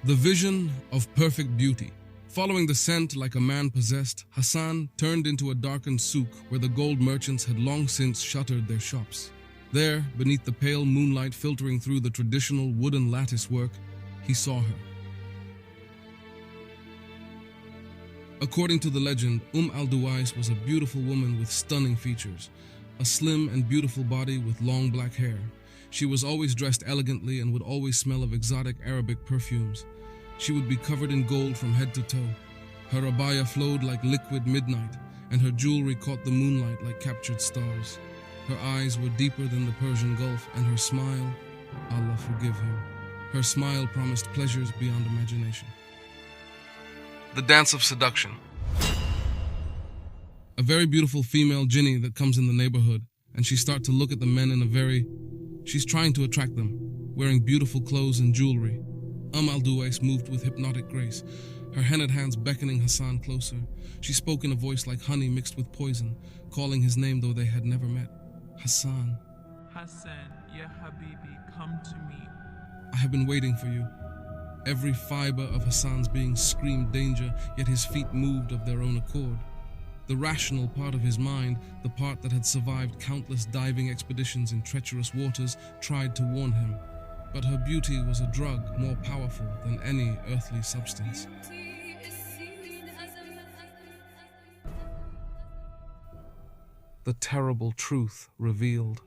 The vision of perfect beauty. Following the scent like a man possessed, Hassan turned into a darkened souk where the gold merchants had long since shuttered their shops. There, beneath the pale moonlight filtering through the traditional wooden lattice work, he saw her. According to the legend, al-Duwais was a beautiful woman with stunning features, a slim and beautiful body with long black hair. She was always dressed elegantly and would always smell of exotic Arabic perfumes. She would be covered in gold from head to toe. Her abaya flowed like liquid midnight, and her jewelry caught the moonlight like captured stars. Her eyes were deeper than the Persian Gulf, and her smile, Allah forgive him, her smile promised pleasures beyond imagination. The dance of seduction. A very beautiful female jinni that comes in the neighborhood, and she starts to look at the men she's trying to attract them, wearing beautiful clothes and jewelry. Al-Duwais moved with hypnotic grace, her henna'd hands beckoning Hassan closer. She spoke in a voice like honey mixed with poison, calling his name though they had never met. Hassan. Hassan, ya Habibi, come to me. I have been waiting for you. Every fiber of Hassan's being screamed danger, yet his feet moved of their own accord. The rational part of his mind, the part that had survived countless diving expeditions in treacherous waters, tried to warn him. But her beauty was a drug more powerful than any earthly substance. The terrible truth revealed.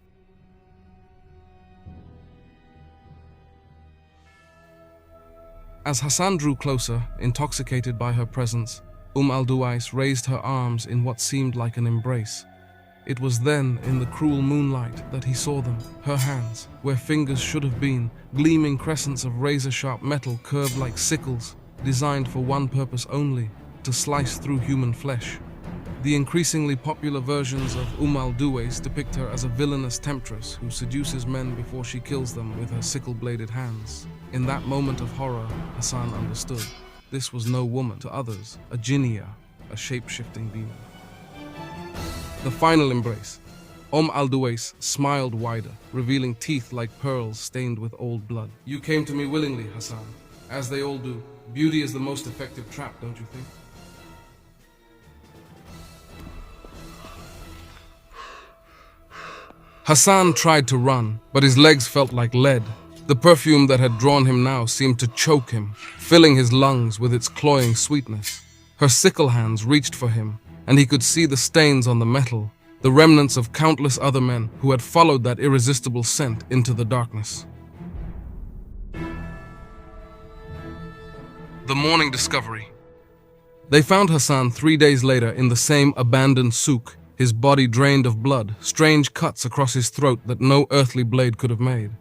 As Hassan drew closer, intoxicated by her presence, al-Duwais raised her arms in what seemed like an embrace. It was then, in the cruel moonlight, that he saw them, her hands, where fingers should have been, gleaming crescents of razor-sharp metal curved like sickles, designed for one purpose only, to slice through human flesh. The increasingly popular versions of al-Duwais depict her as a villainous temptress who seduces men before she kills them with her sickle-bladed hands. In that moment of horror, Hassan understood. This was no woman, to others, a jinniya, a shape-shifting demon. The final embrace. al-Duwais smiled wider, revealing teeth like pearls stained with old blood. You came to me willingly, Hassan, as they all do. Beauty is the most effective trap, don't you think? Hassan tried to run, but his legs felt like lead. The perfume that had drawn him now seemed to choke him, filling his lungs with its cloying sweetness. Her sickle hands reached for him, and he could see the stains on the metal, the remnants of countless other men who had followed that irresistible scent into the darkness. The morning discovery. They found Hassan 3 days later in the same abandoned souk, his body drained of blood, strange cuts across his throat that no earthly blade could have made.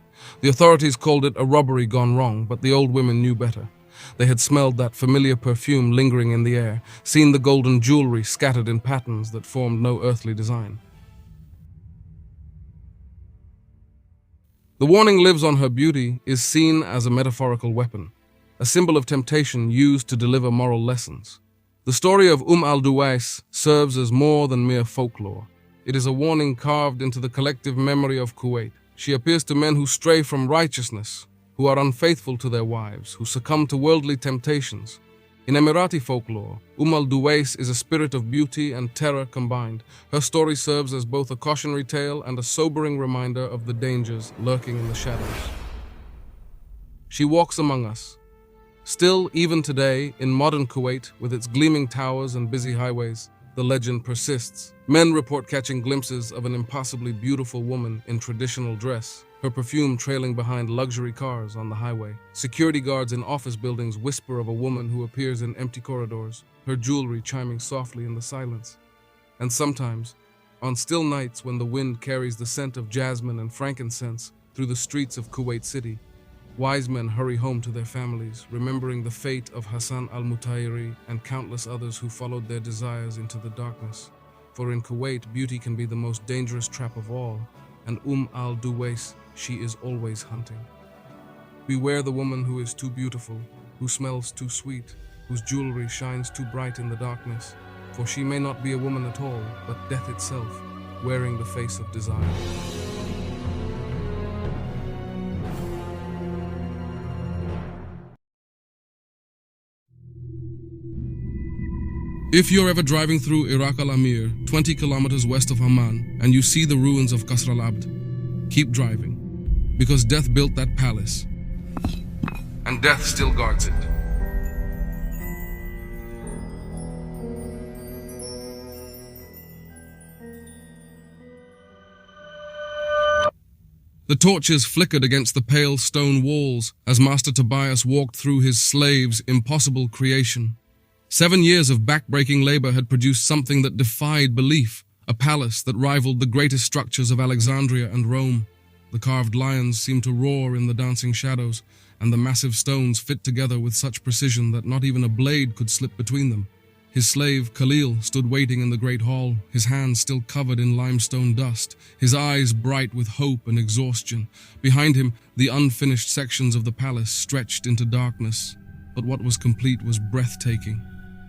The authorities called it a robbery gone wrong, but the old women knew better. They had smelled that familiar perfume lingering in the air, seen the golden jewelry scattered in patterns that formed no earthly design. The warning lives on her beauty is seen as a metaphorical weapon, a symbol of temptation used to deliver moral lessons. The story of al-Duwais serves as more than mere folklore. It is a warning carved into the collective memory of Kuwait. She appears to men who stray from righteousness, who are unfaithful to their wives, who succumb to worldly temptations. In Emirati folklore, al-Duwais is a spirit of beauty and terror combined. Her story serves as both a cautionary tale and a sobering reminder of the dangers lurking in the shadows. She walks among us. Still, even today, in modern Kuwait, with its gleaming towers and busy highways, the legend persists. Men report catching glimpses of an impossibly beautiful woman in traditional dress, her perfume trailing behind luxury cars on the highway. Security guards in office buildings whisper of a woman who appears in empty corridors, her jewelry chiming softly in the silence. And sometimes, on still nights when the wind carries the scent of jasmine and frankincense through the streets of Kuwait City, wise men hurry home to their families, remembering the fate of Hassan al-Mutayri and countless others who followed their desires into the darkness. For in Kuwait, beauty can be the most dangerous trap of all, and al-Duwais, she is always hunting. Beware the woman who is too beautiful, who smells too sweet, whose jewelry shines too bright in the darkness, for she may not be a woman at all, but death itself, wearing the face of desire. If you're ever driving through Iraq al-Amir, 20 kilometers west of Amman, and you see the ruins of Qasr al-Abd, keep driving, because death built that palace, and death still guards it. The torches flickered against the pale stone walls as Master Tobias walked through his slave's impossible creation. 7 years of backbreaking labor had produced something that defied belief, a palace that rivaled the greatest structures of Alexandria and Rome. The carved lions seemed to roar in the dancing shadows, and the massive stones fit together with such precision that not even a blade could slip between them. His slave, Khalil, stood waiting in the great hall, his hands still covered in limestone dust, his eyes bright with hope and exhaustion. Behind him, the unfinished sections of the palace stretched into darkness, but what was complete was breathtaking.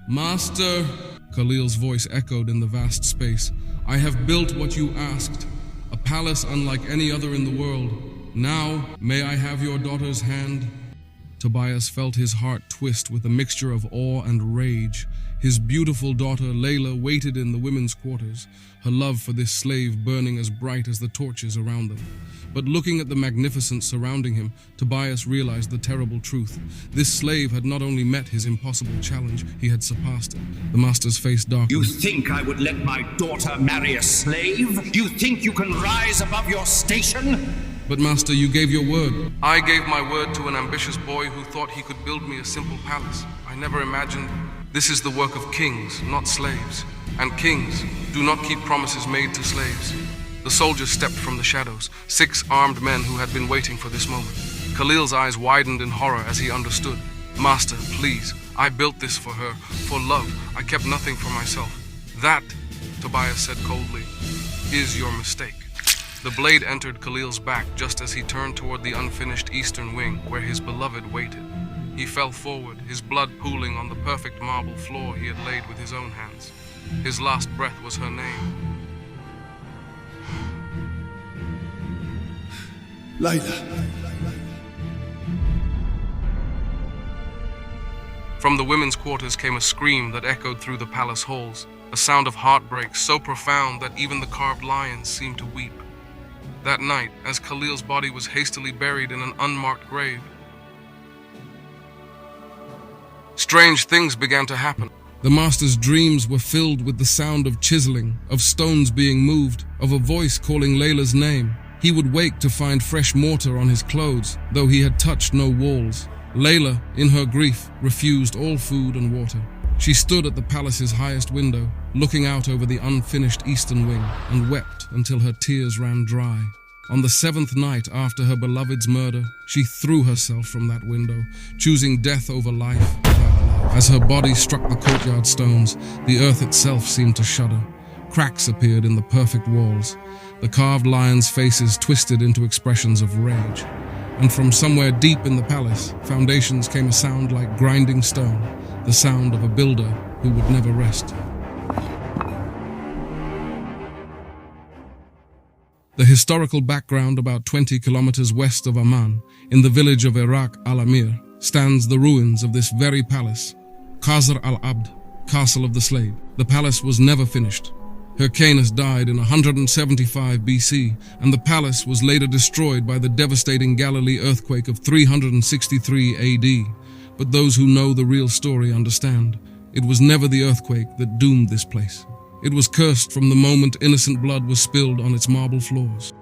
"Master," Khalil's voice echoed in the vast space, "I have built what you asked, a palace unlike any other in the world. Now, may I have your daughter's hand?" Tobias felt his heart twist with a mixture of awe and rage. His beautiful daughter, Layla, waited in the women's quarters, her love for this slave burning as bright as the torches around them. But looking at the magnificence surrounding him, Tobias realized the terrible truth. This slave had not only met his impossible challenge, he had surpassed it. The master's face darkened. "You think I would let my daughter marry a slave? You think you can rise above your station?" "But master, you gave your word." "I gave my word to an ambitious boy who thought he could build me a simple palace. I never imagined. This is the work of kings, not slaves. And kings do not keep promises made to slaves." The soldiers stepped from the shadows, 6 armed men who had been waiting for this moment. Khalil's eyes widened in horror as he understood. "Master, please, I built this for her, for love. I kept nothing for myself." "That," Tobias said coldly, "is your mistake." The blade entered Khalil's back just as he turned toward the unfinished eastern wing where his beloved waited. He fell forward, his blood pooling on the perfect marble floor he had laid with his own hands. His last breath was her name. Layla. From the women's quarters came a scream that echoed through the palace halls, a sound of heartbreak so profound that even the carved lions seemed to weep. That night, as Khalil's body was hastily buried in an unmarked grave, strange things began to happen. The master's dreams were filled with the sound of chiseling, of stones being moved, of a voice calling Layla's name. He would wake to find fresh mortar on his clothes, though he had touched no walls. Layla, in her grief, refused all food and water. She stood at the palace's highest window, looking out over the unfinished eastern wing, and wept until her tears ran dry. On the 7th night after her beloved's murder, she threw herself from that window, choosing death over life without love. As her body struck the courtyard stones, the earth itself seemed to shudder. Cracks appeared in the perfect walls. The carved lions' faces twisted into expressions of rage. And from somewhere deep in the palace, foundations came a sound like grinding stone, the sound of a builder who would never rest. The historical background about 20 kilometers west of Amman, in the village of Iraq al-Amir, stands the ruins of this very palace, Qasr al-Abd, Castle of the Slave. The palace was never finished. Hyrcanus died in 175 BC, and the palace was later destroyed by the devastating Galilee earthquake of 363 AD. But those who know the real story understand. It was never the earthquake that doomed this place. It was cursed from the moment innocent blood was spilled on its marble floors.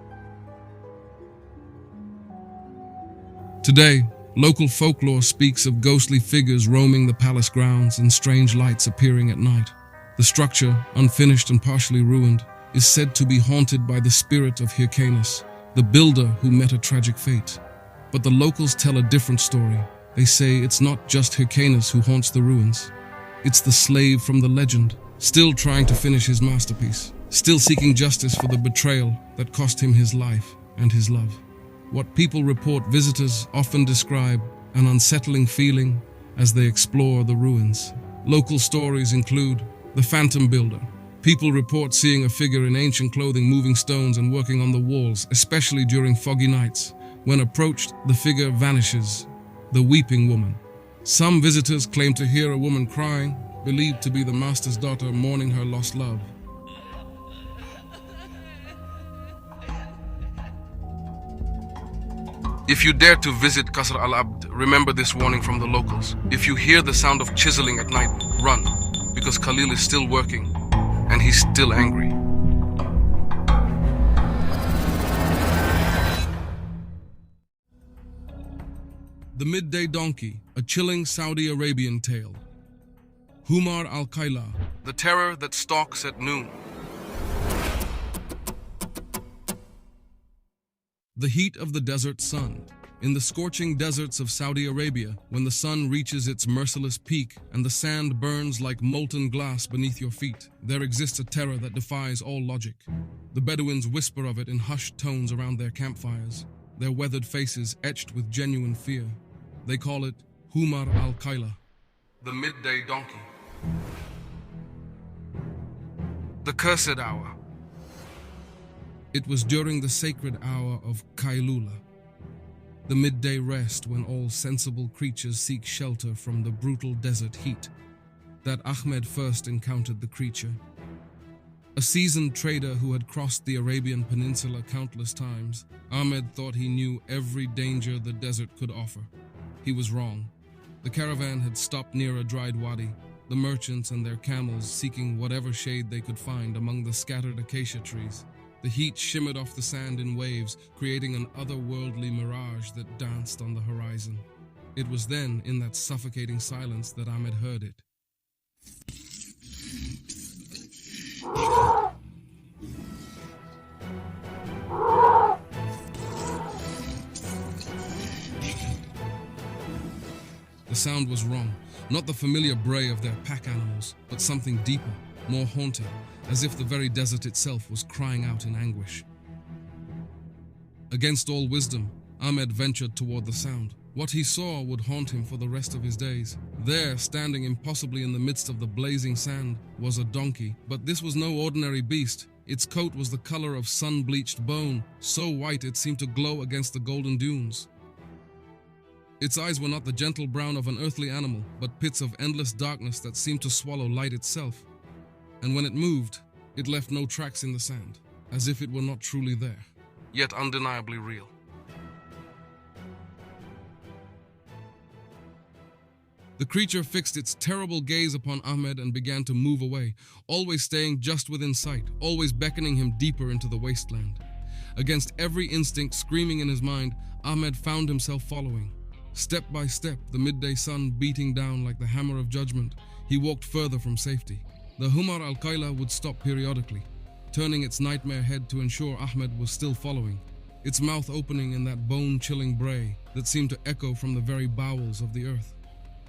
Today, local folklore speaks of ghostly figures roaming the palace grounds and strange lights appearing at night. The structure, unfinished and partially ruined, is said to be haunted by the spirit of Hyrcanus, the builder who met a tragic fate. But the locals tell a different story. They say it's not just Hyrcanus who haunts the ruins. It's the slave from the legend, still trying to finish his masterpiece, still seeking justice for the betrayal that cost him his life and his love. What people report visitors often describe an unsettling feeling as they explore the ruins. Local stories include the Phantom Builder. People report seeing a figure in ancient clothing moving stones and working on the walls, especially during foggy nights. When approached, the figure vanishes. The Weeping Woman. Some visitors claim to hear a woman crying, believed to be the master's daughter mourning her lost love. If you dare to visit Qasr al-Abd, remember this warning from the locals. If you hear the sound of chiseling at night, run, because Khalil is still working, and he's still angry. The Midday Donkey, a chilling Saudi Arabian tale. Humar al-Qaila, the terror that stalks at noon. The heat of the desert sun. In the scorching deserts of Saudi Arabia, when the sun reaches its merciless peak and the sand burns like molten glass beneath your feet, there exists a terror that defies all logic. The Bedouins whisper of it in hushed tones around their campfires, their weathered faces etched with genuine fear. They call it Humar al-Qaila, the midday donkey. The cursed hour. It was during the sacred hour of Kailula, the midday rest when all sensible creatures seek shelter from the brutal desert heat, that Ahmed first encountered the creature. A seasoned trader who had crossed the Arabian Peninsula countless times, Ahmed thought he knew every danger the desert could offer. He was wrong. The caravan had stopped near a dried wadi, the merchants and their camels seeking whatever shade they could find among the scattered acacia trees. The heat shimmered off the sand in waves, creating an otherworldly mirage that danced on the horizon. It was then, in that suffocating silence, that Ahmed heard it. The sound was wrong, not the familiar bray of their pack animals, but something deeper, more haunting, as if the very desert itself was crying out in anguish. Against all wisdom, Ahmed ventured toward the sound. What he saw would haunt him for the rest of his days. There, standing impossibly in the midst of the blazing sand, was a donkey, but this was no ordinary beast. Its coat was the color of sun-bleached bone, so white it seemed to glow against the golden dunes. Its eyes were not the gentle brown of an earthly animal, but pits of endless darkness that seemed to swallow light itself. And when it moved, it left no tracks in the sand, as if it were not truly there, yet undeniably real. The creature fixed its terrible gaze upon Ahmed and began to move away, always staying just within sight, always beckoning him deeper into the wasteland. Against every instinct screaming in his mind, Ahmed found himself following. Step by step, the midday sun beating down like the hammer of judgment, he walked further from safety. The Humar al-Qaila would stop periodically, turning its nightmare head to ensure Ahmed was still following, its mouth opening in that bone-chilling bray that seemed to echo from the very bowels of the earth.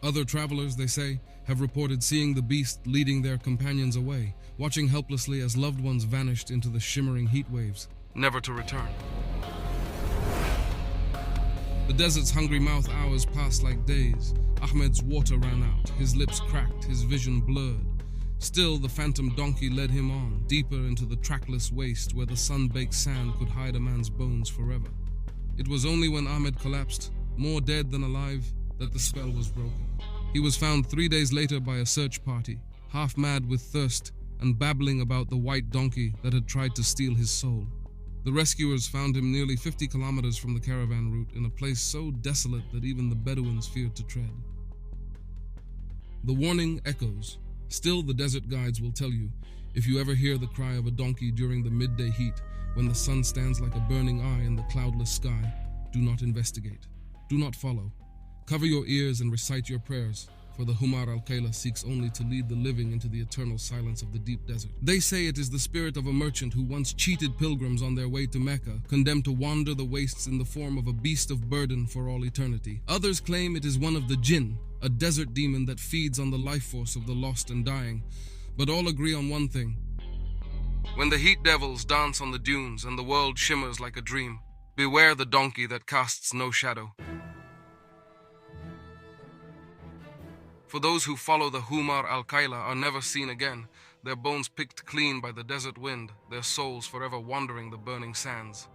Other travelers, they say, have reported seeing the beast leading their companions away, watching helplessly as loved ones vanished into the shimmering heat waves, never to return. The desert's hungry mouth hours passed like days. Ahmed's water ran out, his lips cracked, his vision blurred. Still, the phantom donkey led him on, deeper into the trackless waste where the sun-baked sand could hide a man's bones forever. It was only when Ahmed collapsed, more dead than alive, that the spell was broken. He was found 3 days later by a search party, half mad with thirst and babbling about the white donkey that had tried to steal his soul. The rescuers found him nearly 50 kilometers from the caravan route in a place so desolate that even the Bedouins feared to tread. The warning echoes. Still, the desert guides will tell you, if you ever hear the cry of a donkey during the midday heat, when the sun stands like a burning eye in the cloudless sky, do not investigate. Do not follow. Cover your ears and recite your prayers, for the Humar al-Qayla seeks only to lead the living into the eternal silence of the deep desert. They say it is the spirit of a merchant who once cheated pilgrims on their way to Mecca, condemned to wander the wastes in the form of a beast of burden for all eternity. Others claim it is one of the jinn, a desert demon that feeds on the life force of the lost and dying. But all agree on one thing. When the heat devils dance on the dunes and the world shimmers like a dream, beware the donkey that casts no shadow. For those who follow the Humar al-Qayla are never seen again, their bones picked clean by the desert wind, their souls forever wandering the burning sands.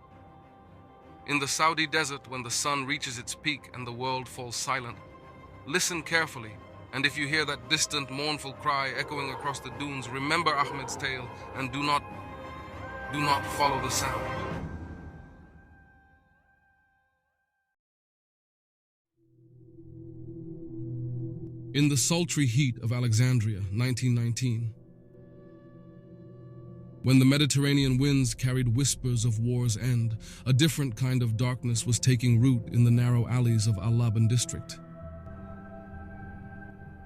In the Saudi desert, when the sun reaches its peak and the world falls silent, listen carefully, and if you hear that distant, mournful cry echoing across the dunes, remember Ahmed's tale and do not follow the sound. In the sultry heat of Alexandria, 1919, when the Mediterranean winds carried whispers of war's end, a different kind of darkness was taking root in the narrow alleys of Al-Laban district.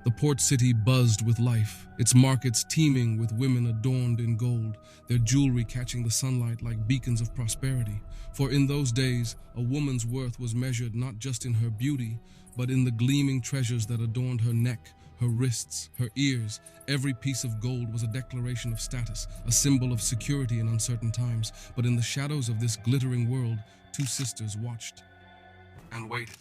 The port city buzzed with life, its markets teeming with women adorned in gold, their jewelry catching the sunlight like beacons of prosperity. For in those days, a woman's worth was measured not just in her beauty, but in the gleaming treasures that adorned her neck, her wrists, her ears. Every piece of gold was a declaration of status, a symbol of security in uncertain times. But in the shadows of this glittering world, two sisters watched and waited.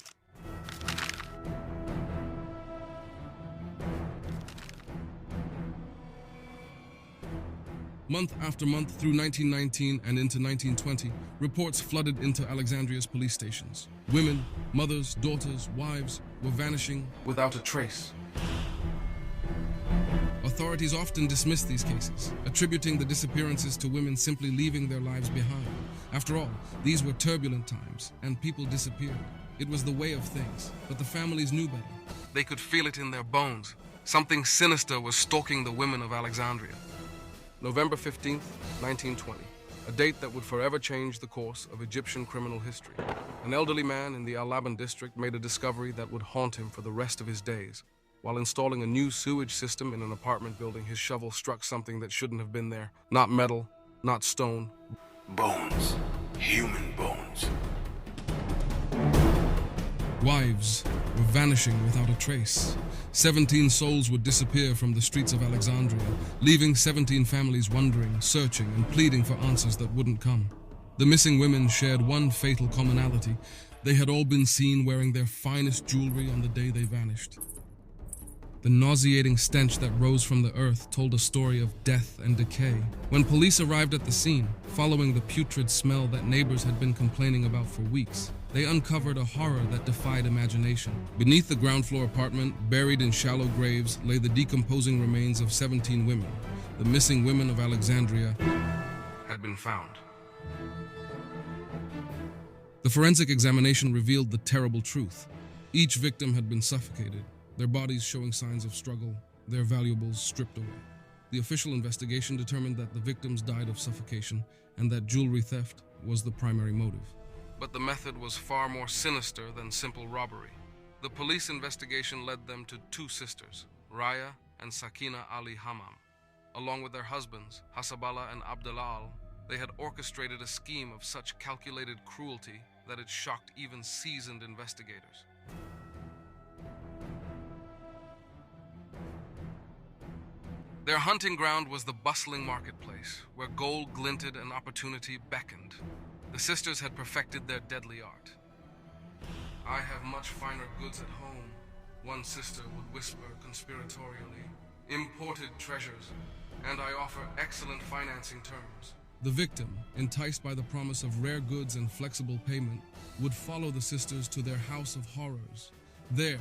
Month after month through 1919 and into 1920, reports flooded into Alexandria's police stations. Women, mothers, daughters, wives were vanishing without a trace. Authorities often dismissed these cases, attributing the disappearances to women simply leaving their lives behind. After all, these were turbulent times, and people disappeared. It was the way of things, but the families knew better. They could feel it in their bones. Something sinister was stalking the women of Alexandria. November 15th, 1920, a date that would forever change the course of Egyptian criminal history. An elderly man in the Al-Laban district made a discovery that would haunt him for the rest of his days. While installing a new sewage system in an apartment building, his shovel struck something that shouldn't have been there. Not metal, not stone. Bones. Human bones. Wives were vanishing without a trace. 17 souls would disappear from the streets of Alexandria, leaving 17 families wondering, searching, and pleading for answers that wouldn't come. The missing women shared one fatal commonality. They had all been seen wearing their finest jewelry on the day they vanished. The nauseating stench that rose from the earth told a story of death and decay. When police arrived at the scene, following the putrid smell that neighbors had been complaining about for weeks, they uncovered a horror that defied imagination. Beneath the ground floor apartment, buried in shallow graves, lay the decomposing remains of 17 women. The missing women of Alexandria had been found. The forensic examination revealed the terrible truth. Each victim had been suffocated, their bodies showing signs of struggle, their valuables stripped away. The official investigation determined that the victims died of suffocation and that jewelry theft was the primary motive. But the method was far more sinister than simple robbery. The police investigation led them to two sisters, Raya and Sakina Ali Hammam. Along with their husbands, Hasabala and Abdalal, they had orchestrated a scheme of such calculated cruelty that it shocked even seasoned investigators. Their hunting ground was the bustling marketplace, where gold glinted and opportunity beckoned. The sisters had perfected their deadly art. "I have much finer goods at home," one sister would whisper conspiratorially. imported treasures, and I offer excellent financing terms. The victim, enticed by the promise of rare goods and flexible payment, would follow the sisters to their house of horrors. There,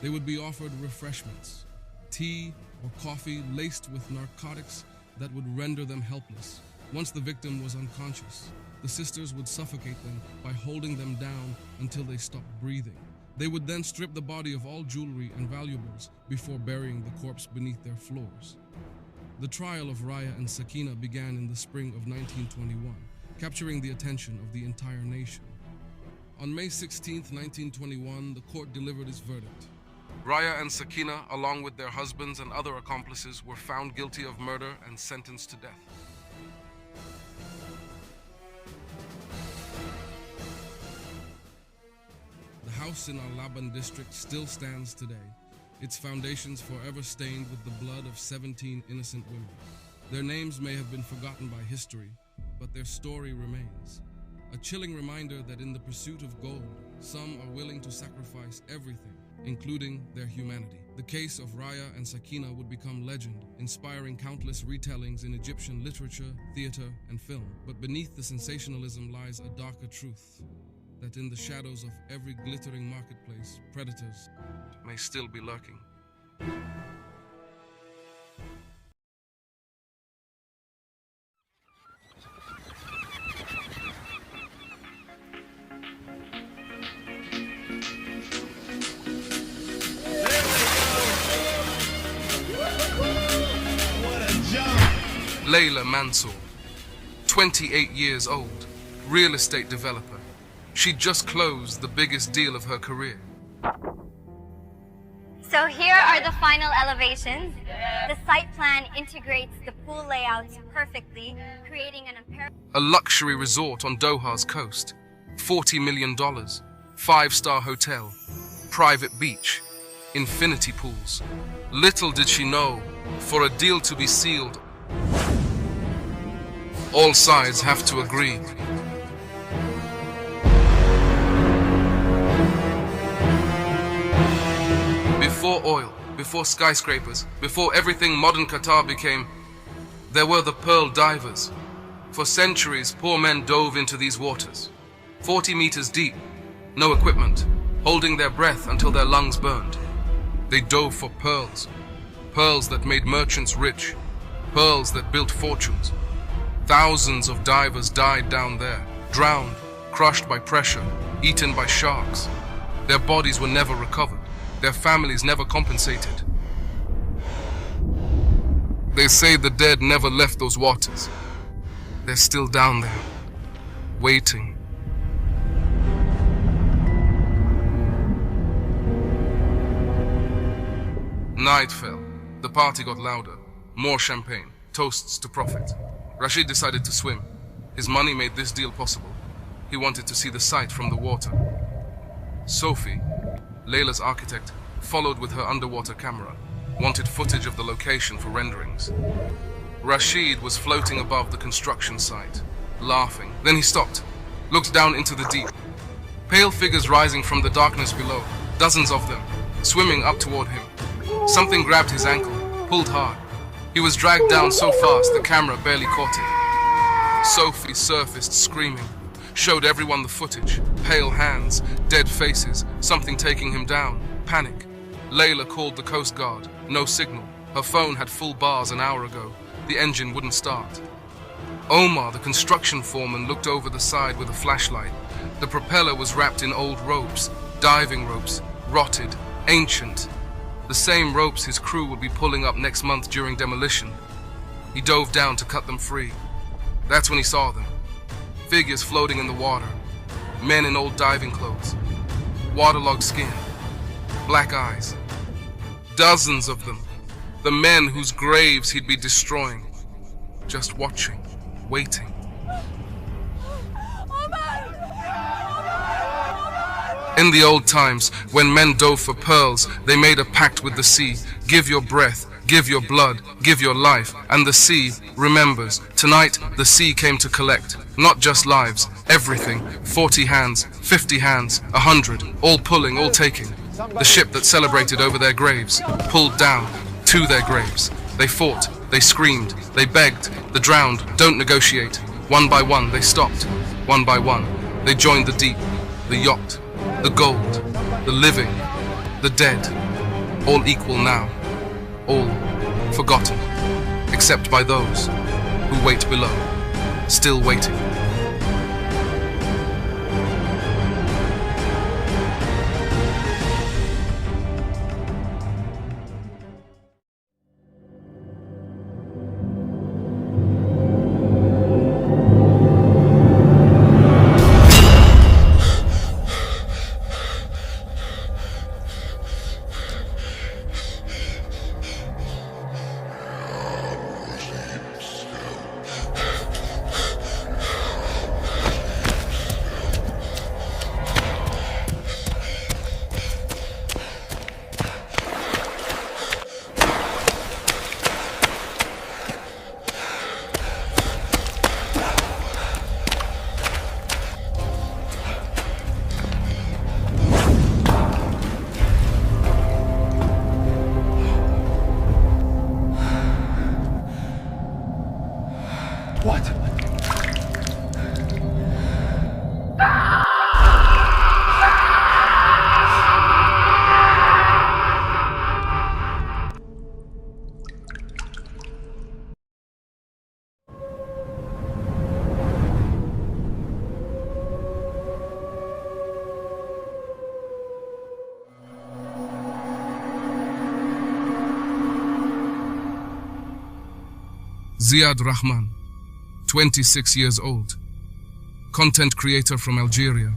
they would be offered refreshments, tea or coffee laced with narcotics that would render them helpless. Once the victim was unconscious, the sisters would suffocate them by holding them down until they stopped breathing. They would then strip the body of all jewelry and valuables before burying the corpse beneath their floors. The trial of Raya and Sakina began in the spring of 1921, capturing the attention of the entire nation. On May 16, 1921, the court delivered its verdict. Raya and Sakina, along with their husbands and other accomplices, were found guilty of murder and sentenced to death. The house in Al-Laban district still stands today, its foundations forever stained with the blood of 17 innocent women. Their names may have been forgotten by history, but their story remains. A chilling reminder that in the pursuit of gold, some are willing to sacrifice everything, including their humanity. The case of Raya and Sakina would become legend, inspiring countless retellings in Egyptian literature, theater, and film. But beneath the sensationalism lies a darker truth, that in the shadows of every glittering marketplace, predators may still be lurking. Layla Mansour, 28 years old, real estate developer. She just closed the biggest deal of her career. So here are the final elevations. The site plan integrates the pool layouts perfectly, creating an apparent... A luxury resort on Doha's coast, $40 million, 5-star hotel, private beach, infinity pools. Little did she know, for a deal to be sealed, all sides have to agree. Before oil, before skyscrapers, before everything modern Qatar became, there were the pearl divers. For centuries, poor men dove into these waters, 40 meters deep, no equipment, holding their breath until their lungs burned. They dove for pearls, pearls that made merchants rich, pearls that built fortunes. Thousands of divers died down there, drowned, crushed by pressure, eaten by sharks. Their bodies were never recovered, their families never compensated. They say the dead never left those waters. They're still down there, waiting. Night fell. The party got louder. More champagne, toasts to profit. Rashid decided to swim. His money made this deal possible. He wanted to see the sight from the water. Sophie, Layla's architect, followed with her underwater camera, wanted footage of the location for renderings. Rashid was floating above the construction site, laughing. Then he stopped, looked down into the deep. Pale figures rising from the darkness below, dozens of them, swimming up toward him. Something grabbed his ankle, pulled hard. He was dragged down so fast the camera barely caught him. Sophie surfaced screaming, showed everyone the footage. Pale hands, dead faces, something taking him down. Panic. Layla called the Coast Guard. No signal. Her phone had full bars an hour ago. The engine wouldn't start. Omar, the construction foreman, looked over the side with a flashlight. The propeller was wrapped in old ropes, diving ropes, rotted, ancient. The same ropes his crew would be pulling up next month during demolition. He dove down to cut them free. That's when he saw them. Figures floating in the water. Men in old diving clothes. Waterlogged skin. Black eyes. Dozens of them. The men whose graves he'd be destroying. Just watching, waiting. In the old times, when men dove for pearls, they made a pact with the sea. Give your breath, give your blood, give your life, and the sea remembers. Tonight, the sea came to collect, not just lives, everything. 40 hands, 50 hands, 100, all pulling, all taking. The ship that celebrated over their graves, pulled down. to their graves. They fought, they screamed, they begged. The drowned don't negotiate. One by one, they stopped. One by one, they joined the deep, the yacht, the gold, the living, the dead. All equal now, all forgotten, except by those who wait below, still waiting. Ziad Rahman, 26 years old, content creator from Algeria.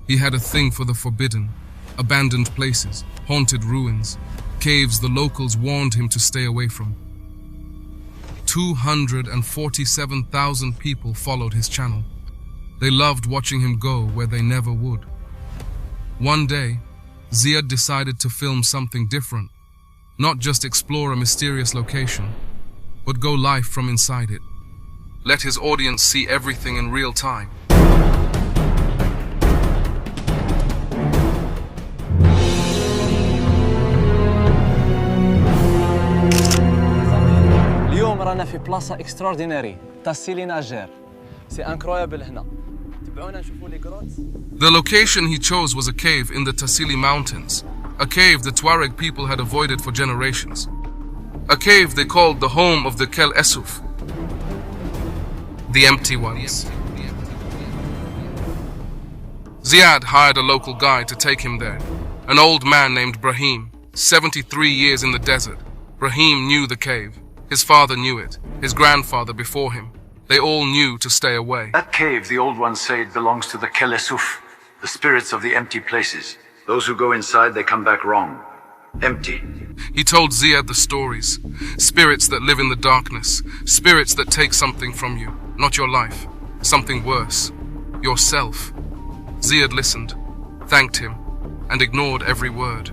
He had a thing for the forbidden, abandoned places, haunted ruins, caves the locals warned him to stay away from. 247,000 people followed his channel. They loved watching him go where they never would. One day, Ziad decided to film something different, not just explore a mysterious location, but go live from inside it. Let his audience see everything in real time. اليوم رانا في بلاصة اكستراورديناري تاسيلي ناجير سي انكرويابل هنا تبعونا نشوفوا لي جروت. The location he chose was a cave in the Tassili Mountains, a cave the Tuareg people had avoided for generations. A cave they called the home of the Kel Esuf, the empty ones. Ziad hired a local guide to take him there, an old man named Brahim, 73 years in the desert. Brahim knew the cave. His father knew it, his grandfather before him. They all knew to stay away. That cave, the old ones say, it belongs to the Kel Esuf, the spirits of the empty places. Those who go inside, they come back wrong. Empty. He told Ziad the stories. Spirits that live in the darkness. Spirits that take something from you. Not your life. Something worse. Yourself. Ziad listened, thanked him, and ignored every word.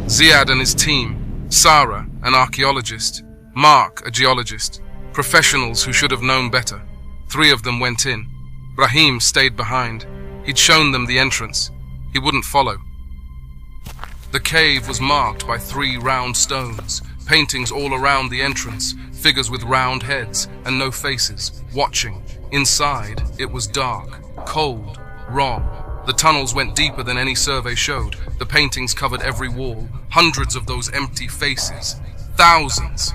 Ziad and his team, Sarah, an archaeologist, Mark, a geologist, professionals who should have known better. 3 of them went in. Brahim stayed behind. He'd shown them the entrance. He wouldn't follow. The cave was marked by 3 round stones, paintings all around the entrance, figures with round heads and no faces, watching. Inside, it was dark, cold, wrong. The tunnels went deeper than any survey showed. The paintings covered every wall, hundreds of those empty faces, thousands.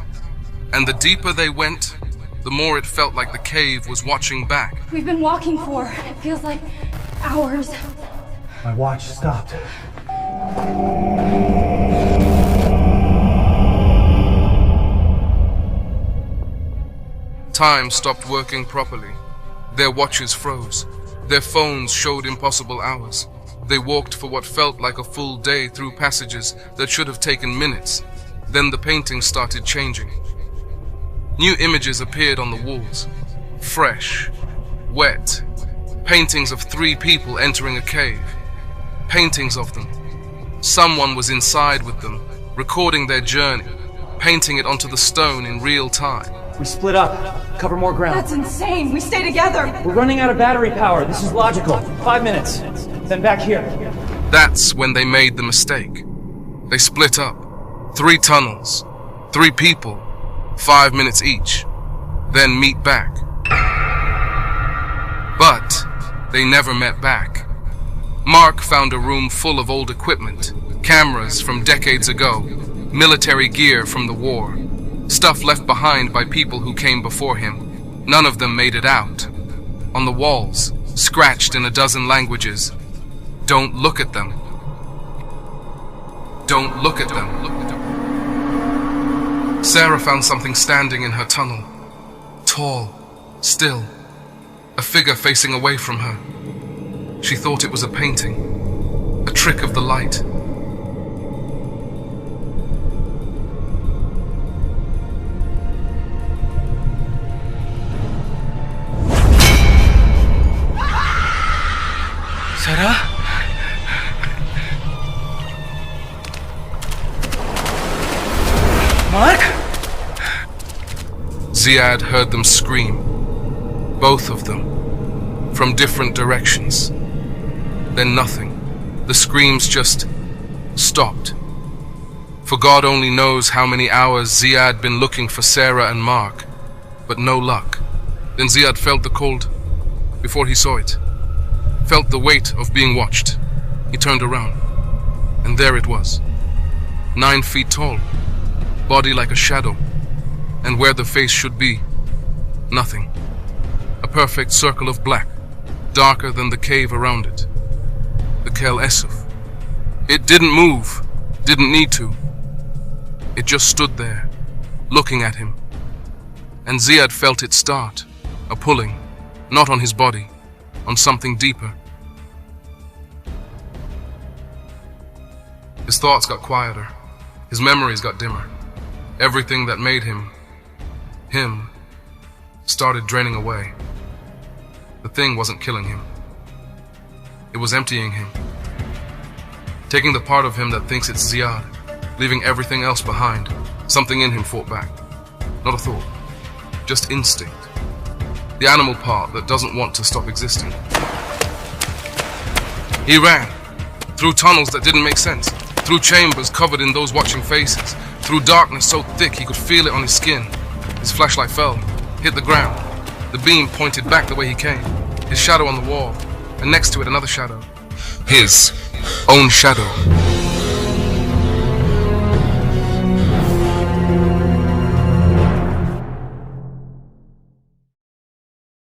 And the deeper they went, the more it felt like the cave was watching back. We've been walking for, it feels like hours. My watch stopped. Time stopped working properly. Their watches froze. Their phones showed impossible hours. They walked for what felt like a full day through passages that should have taken minutes. Then the paintings started changing. New images appeared on the walls. Fresh, wet. Paintings of 3 people entering a cave. Paintings of them. Someone was inside with them, recording their journey, painting it onto the stone in real time. We split up. Cover more ground. That's insane. We stay together. We're running out of battery power. This is logical. 5 minutes. Then back here. That's when they made the mistake. They split up. 3 tunnels, 3 people, 5 minutes each, then meet back. But they never met back. Mark found a room full of old equipment, cameras from decades ago, military gear from the war, stuff left behind by people who came before him. None of them made it out. On the walls, scratched in a dozen languages, "Don't look at them. Don't look at them." Sarah found something standing in her tunnel. Tall, still, a figure facing away from her. She thought it was a painting, a trick of the light. Sarah? Mark? Ziad heard them scream, both of them, from different directions. Then nothing. The screams just stopped. For God only knows how many hours Ziad been looking for Sarah and Mark, but no luck. Then Ziad felt the cold before he saw it. Felt the weight of being watched. He turned around, and there it was. 9 feet tall, body like a shadow, and where the face should be, nothing. A perfect circle of black, darker than the cave around it. The Kel Esuf. It didn't move, didn't need to. It just stood there, looking at him. And Ziad felt it start, a pulling, not on his body, on something deeper. His thoughts got quieter. His memories got dimmer. Everything that made him, started draining away. The thing wasn't killing him. It was emptying him. Taking the part of him that thinks it's Ziad, leaving everything else behind. Something in him fought back. Not a thought, just instinct. The animal part that doesn't want to stop existing. He ran, through tunnels that didn't make sense, through chambers covered in those watching faces, through darkness so thick he could feel it on his skin. His flashlight fell, hit the ground. The beam pointed back the way he came, his shadow on the wall, and next to it another shadow. His own shadow.